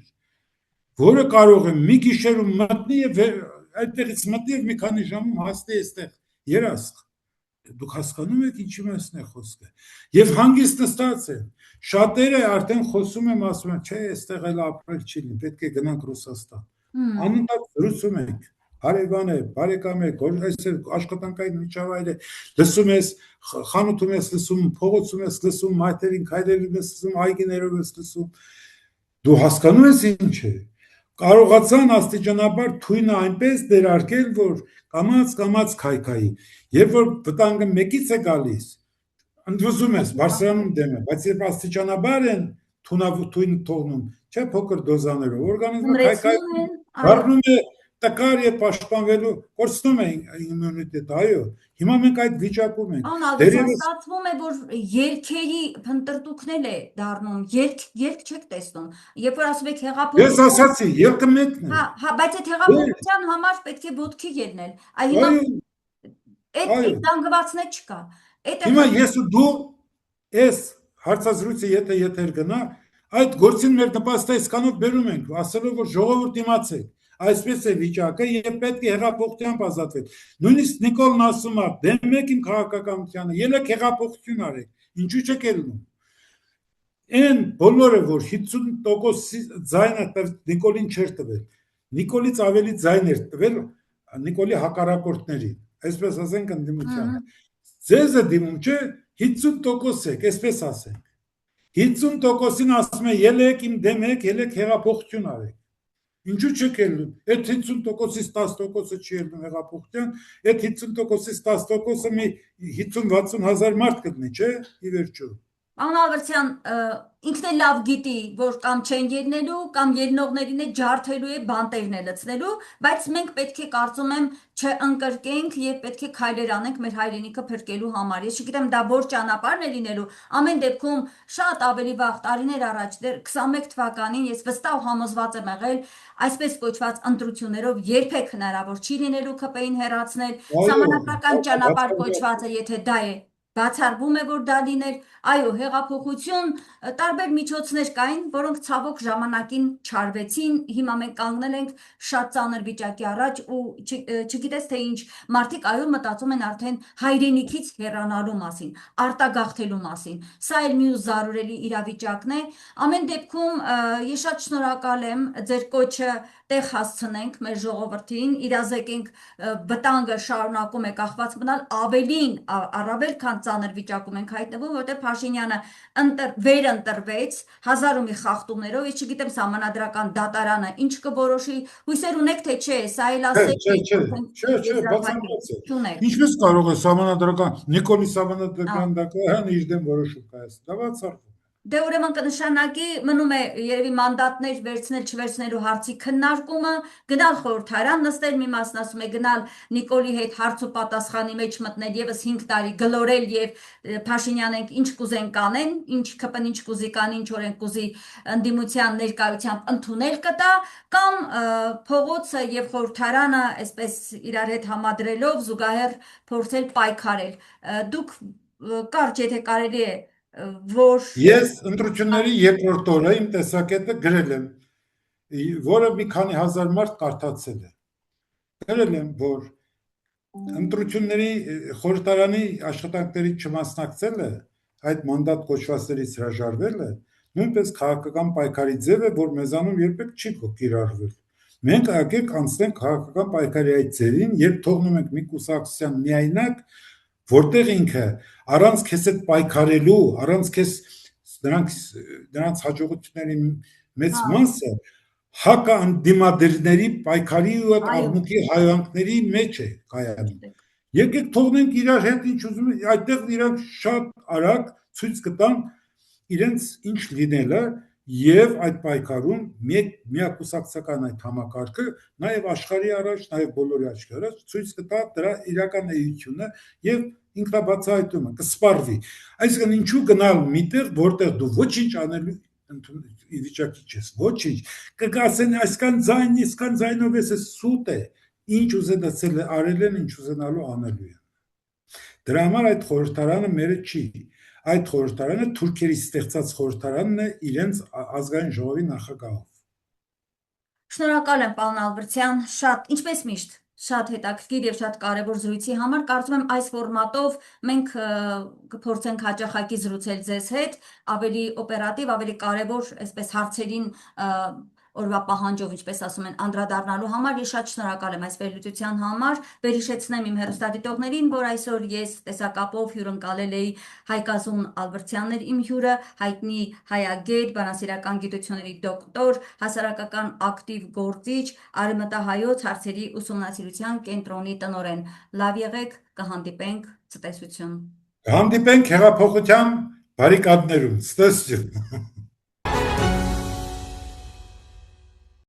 որը կարող է մի գիշերում մտնի եւ այդտեղից մտնի եւ մի քանի ժամում հասնի այստեղ երասխ։ Դուք հասկանում եք ինչի մասն է խոսքը։ Եվ հանգիստ նստած են։ Շատերը արդեն խոսում եմ, ասում են, չէ, այստեղ էլ ապրել չի լինի, պետք է գնանք Ռուսաստան։ Անընդհատ զրուցում ենք։ Հարևան է, բարեկամ է, այսօր աշխատանքային միջավայր է, լսում ես, խանութում ես լսում, փողոցում ես լսում, մայթերին քայլերում ես լսում, այգիներով ես լսում։ Դու հասկանում ես ինչ է։ Կարողացան աստիճանաբար թույնը այնպես դերարկել, որ կամաց քայքայի, երբ որ վտանգը մեկից է գալիս, ընդվզում ես, բարձրանում դեմ է, բայց երբ աստիճանաբար են թույնը թողնում, չէ փոքր դոզաներով, օրգանիզմը քայքայում, դառնում է տկար եւ պաշտպանվելու, կորցնում է իմունիտետը, այո, հիմա մենք այդ վիճակում ենք։ Ստացվում է, որ երկերի փնտրտուքն է դառնում, երկ չեք տեսնում, երբ որ ասում եք հեղափոխություն։ Ես ասացի, երկը մեկն է։ Հա, բայց այդ հեղափոխության համար պետք է ոտքի ելնել։ Հիմա այդ զանգվածն չկա։ Հիմա ես ու դու այս հարցազրույցը եթե եթեր գնա, այդ գործին մեր նպաստը այսքանով բերում ենք, ասելով որ ժողովուրդ իմացեք, այսպես է վիճակը եւ պետք է հեղափոխությամբ ազատվել։ Նույնիսկ Նիկոլն ասում է, դեմ եք իմ քաղաքականությանը, ելեք հեղափոխություն արեք, ինչու չեք ելնում։ Այն բոլորը որ 50% ձայնը Նիկոլին չէր տվել, Նիկոլից ավելի ձայն էր տվել Նիկոլի հակառակորդներին, այսպես ասենք ընդդիմությանը։ Ձեզ է դիմում չէ 50% եք, այսպես ասենք։ 50%-ին ասում է ելեք իմ դեմ եք, ելեք հեղափոխություն արեք։ Ինչու չեք ելնում։ Այդ 50%-ից 10%-ը չի ելնում հեղափոխության, այդ 50%-ից 10%-ը մի 50-60 հազար մարդ կդնի, չէ՞, ի վերջո։ Անավրցյան ինքն է լավ գիտի, որ կամ չեն ելնելու, կամ ելնողներին է ջարդելու է, բանտերն է լցնելու, բայց մենք պետք է կարծում եմ չընկրկենք եւ պետք է քայլեր անենք մեր հայրենիքը փրկելու համար։ Ես չգիտեմ դա որ ճանապարհն է լինելու, ամեն դեպքում շատ ավելի վաղ տարիներ առաջ, դեռ 21 թվականին ես վստահ համոզված եմ եղել, այսպես կոչված ընտրություններով երբեք հնարավոր չի լինելու ԿՊ-ին հեռացնել, սահմանադրական ճանապարհ կոչվածը եթե դա է բացառվում է որ դա լիներ, այո, հեղափոխություն, տարբեր միջոցներ կային, որոնք ցավոք ժամանակին չարվեցին, հիմա մենք կանգնել ենք շատ ծանր վիճակի առաջ ու չգիտես թե ինչ, մարդիկ այո մտածում են արդեն հայրենիքից հեռանալու մասին, արտագաղթելու մասին, սա էլ մյուս զարուրելի իրավիճակն է, ամեն դեպքում ես շատ շնորհակալ եմ ձեր կոչը տեղ հասցնենք մեր ժողովրդին, իրազեկենք վտանգը շարունակում է կախված մնալ, ավելին, առավել քան ծանր վիճակում ենք հայտնվում, որտեղ Փաշինյանը վերընտրվեց հազար ու մի խախտումներով, ես չգիտեմ սահմանադրական դատարանը ինչ կորոշի, հույսեր ունեք թե չէ, սա էլ ասեք, չէ, բացառված է։ Ինչպես կարող է սահմանադրական Նիկոլի սահմանադրական դատարանը իր դեմ որոշում կայացնել, դա բացառվում։ Դե ուրեմն կնշանակի մնում է երևի մանդատներ վերցնել չվերցնելու հարցի քննարկումը, գնալ խորհրդարան նստել, մի մասն ասում է գնալ Նիկոլի հետ հարց ու պատասխանի մեջ մտնել եւս 5 տարի գլորել եւ Փաշինյանենք ինչ կուզեն կանեն, ինչ ԿՊ-ն ինչ կուզի կան, ինչ օրենք կուզի ընդդիմության ներկայությամբ ընդունել կտա, կամ փողոցը եւ խորհրդարանը այսպես իրար հետ համադրելով զուգահեռ փորձել պայքարել։ Դուք կարճ եթե կարելի է որ ես ընտրությունների երկրորդ օրը իմ տեսակետը գրել եմ, որը մի քանի հազար մարդ կարդացել է։ Գրել եմ, որ ընտրությունների խորհրդարանի աշխատանքների չմասնակցելը, այդ մանդատ կոչվածներից հրաժարվելը, նույնպես քաղաքական պայքարի ձև է, որ մեզանում երբեք չի կիրառվել։ Մենք եկեք անցնենք քաղաքական պայքարի այդ ձևին, երբ թողնում ենք մի կուսակցության միայնակ, որտեղ ինքը առանց քեզ այդ պայքարելու, առանց քեզ նրանց հաջողությունների մեծ մասը հակաանդիմադրների պայքարի ու այդ աղմուկի հայանքների մեջ է կայանում։ Եկեք թողնենք իրար հետ ինչ ուզում են, այդտեղ իրանք շատ արագ ցույց կտան իրենց ինչ լինելը եւ այդ պայքարում միակուսակցական այդ համակարգը նաեւ աշխարհի առաջ, նաեւ բոլորի աչքի առաջ ցույց կտա դրա իրական էությունը եւ ինքնաբացահայտումը կսպառվի։ Այսինքն ինչու գնալ միտեղ, որտեղ դու ոչինչ անելու ի վիճակի չես, ոչինչ, կգասեն այսքան ձայնով ես սուտ է, ինչ ուզենացել արել են, ինչ ուզենալու անելու են։ Դրա համար այդ խորհրդարանը մերը չի, այդ խորհրդարանը թուրքերի ստեղծած խորհրդարանն է իրենց ազգային ժողովի նախագահով։ Շնորհակալ եմ, պարոն Ալբերտյան, շատ, ինչպես միշտ, շատ հետաքրքիր եւ շատ կարեւոր զրույցի համար։ Կարծում եմ այս ֆորմատով մենք կփորձենք հաճախակի զրուցել ձեզ հետ, ավելի օպերատիվ, ավելի կարեւոր, այսպես հարցերին օրվա պահանջով, ինչպես ասում են, անդրադառնալու համար ես շատ շնորհակալ եմ այս վերլուծության համար։ Վերհիշեցնեմ իմ հեռուստադիտողներին, որ այսօր ես տեսակապով հյուրընկալել էի Հայկազուն Ալբերտյանն էր իմ հյուրը, հայտնի հայագետ, բանասիրական գիտությունների դոկտոր, հասարակական ակտիվ գործիչ, արևմտահայոց հարցերի ուսումնասիրության կենտրոնի տնօրեն։ Լավ եղեք, կհանդիպենք, ցտեսություն։ Հանդիպենք հեղափոխության բարիկադներում, ցտեսություն։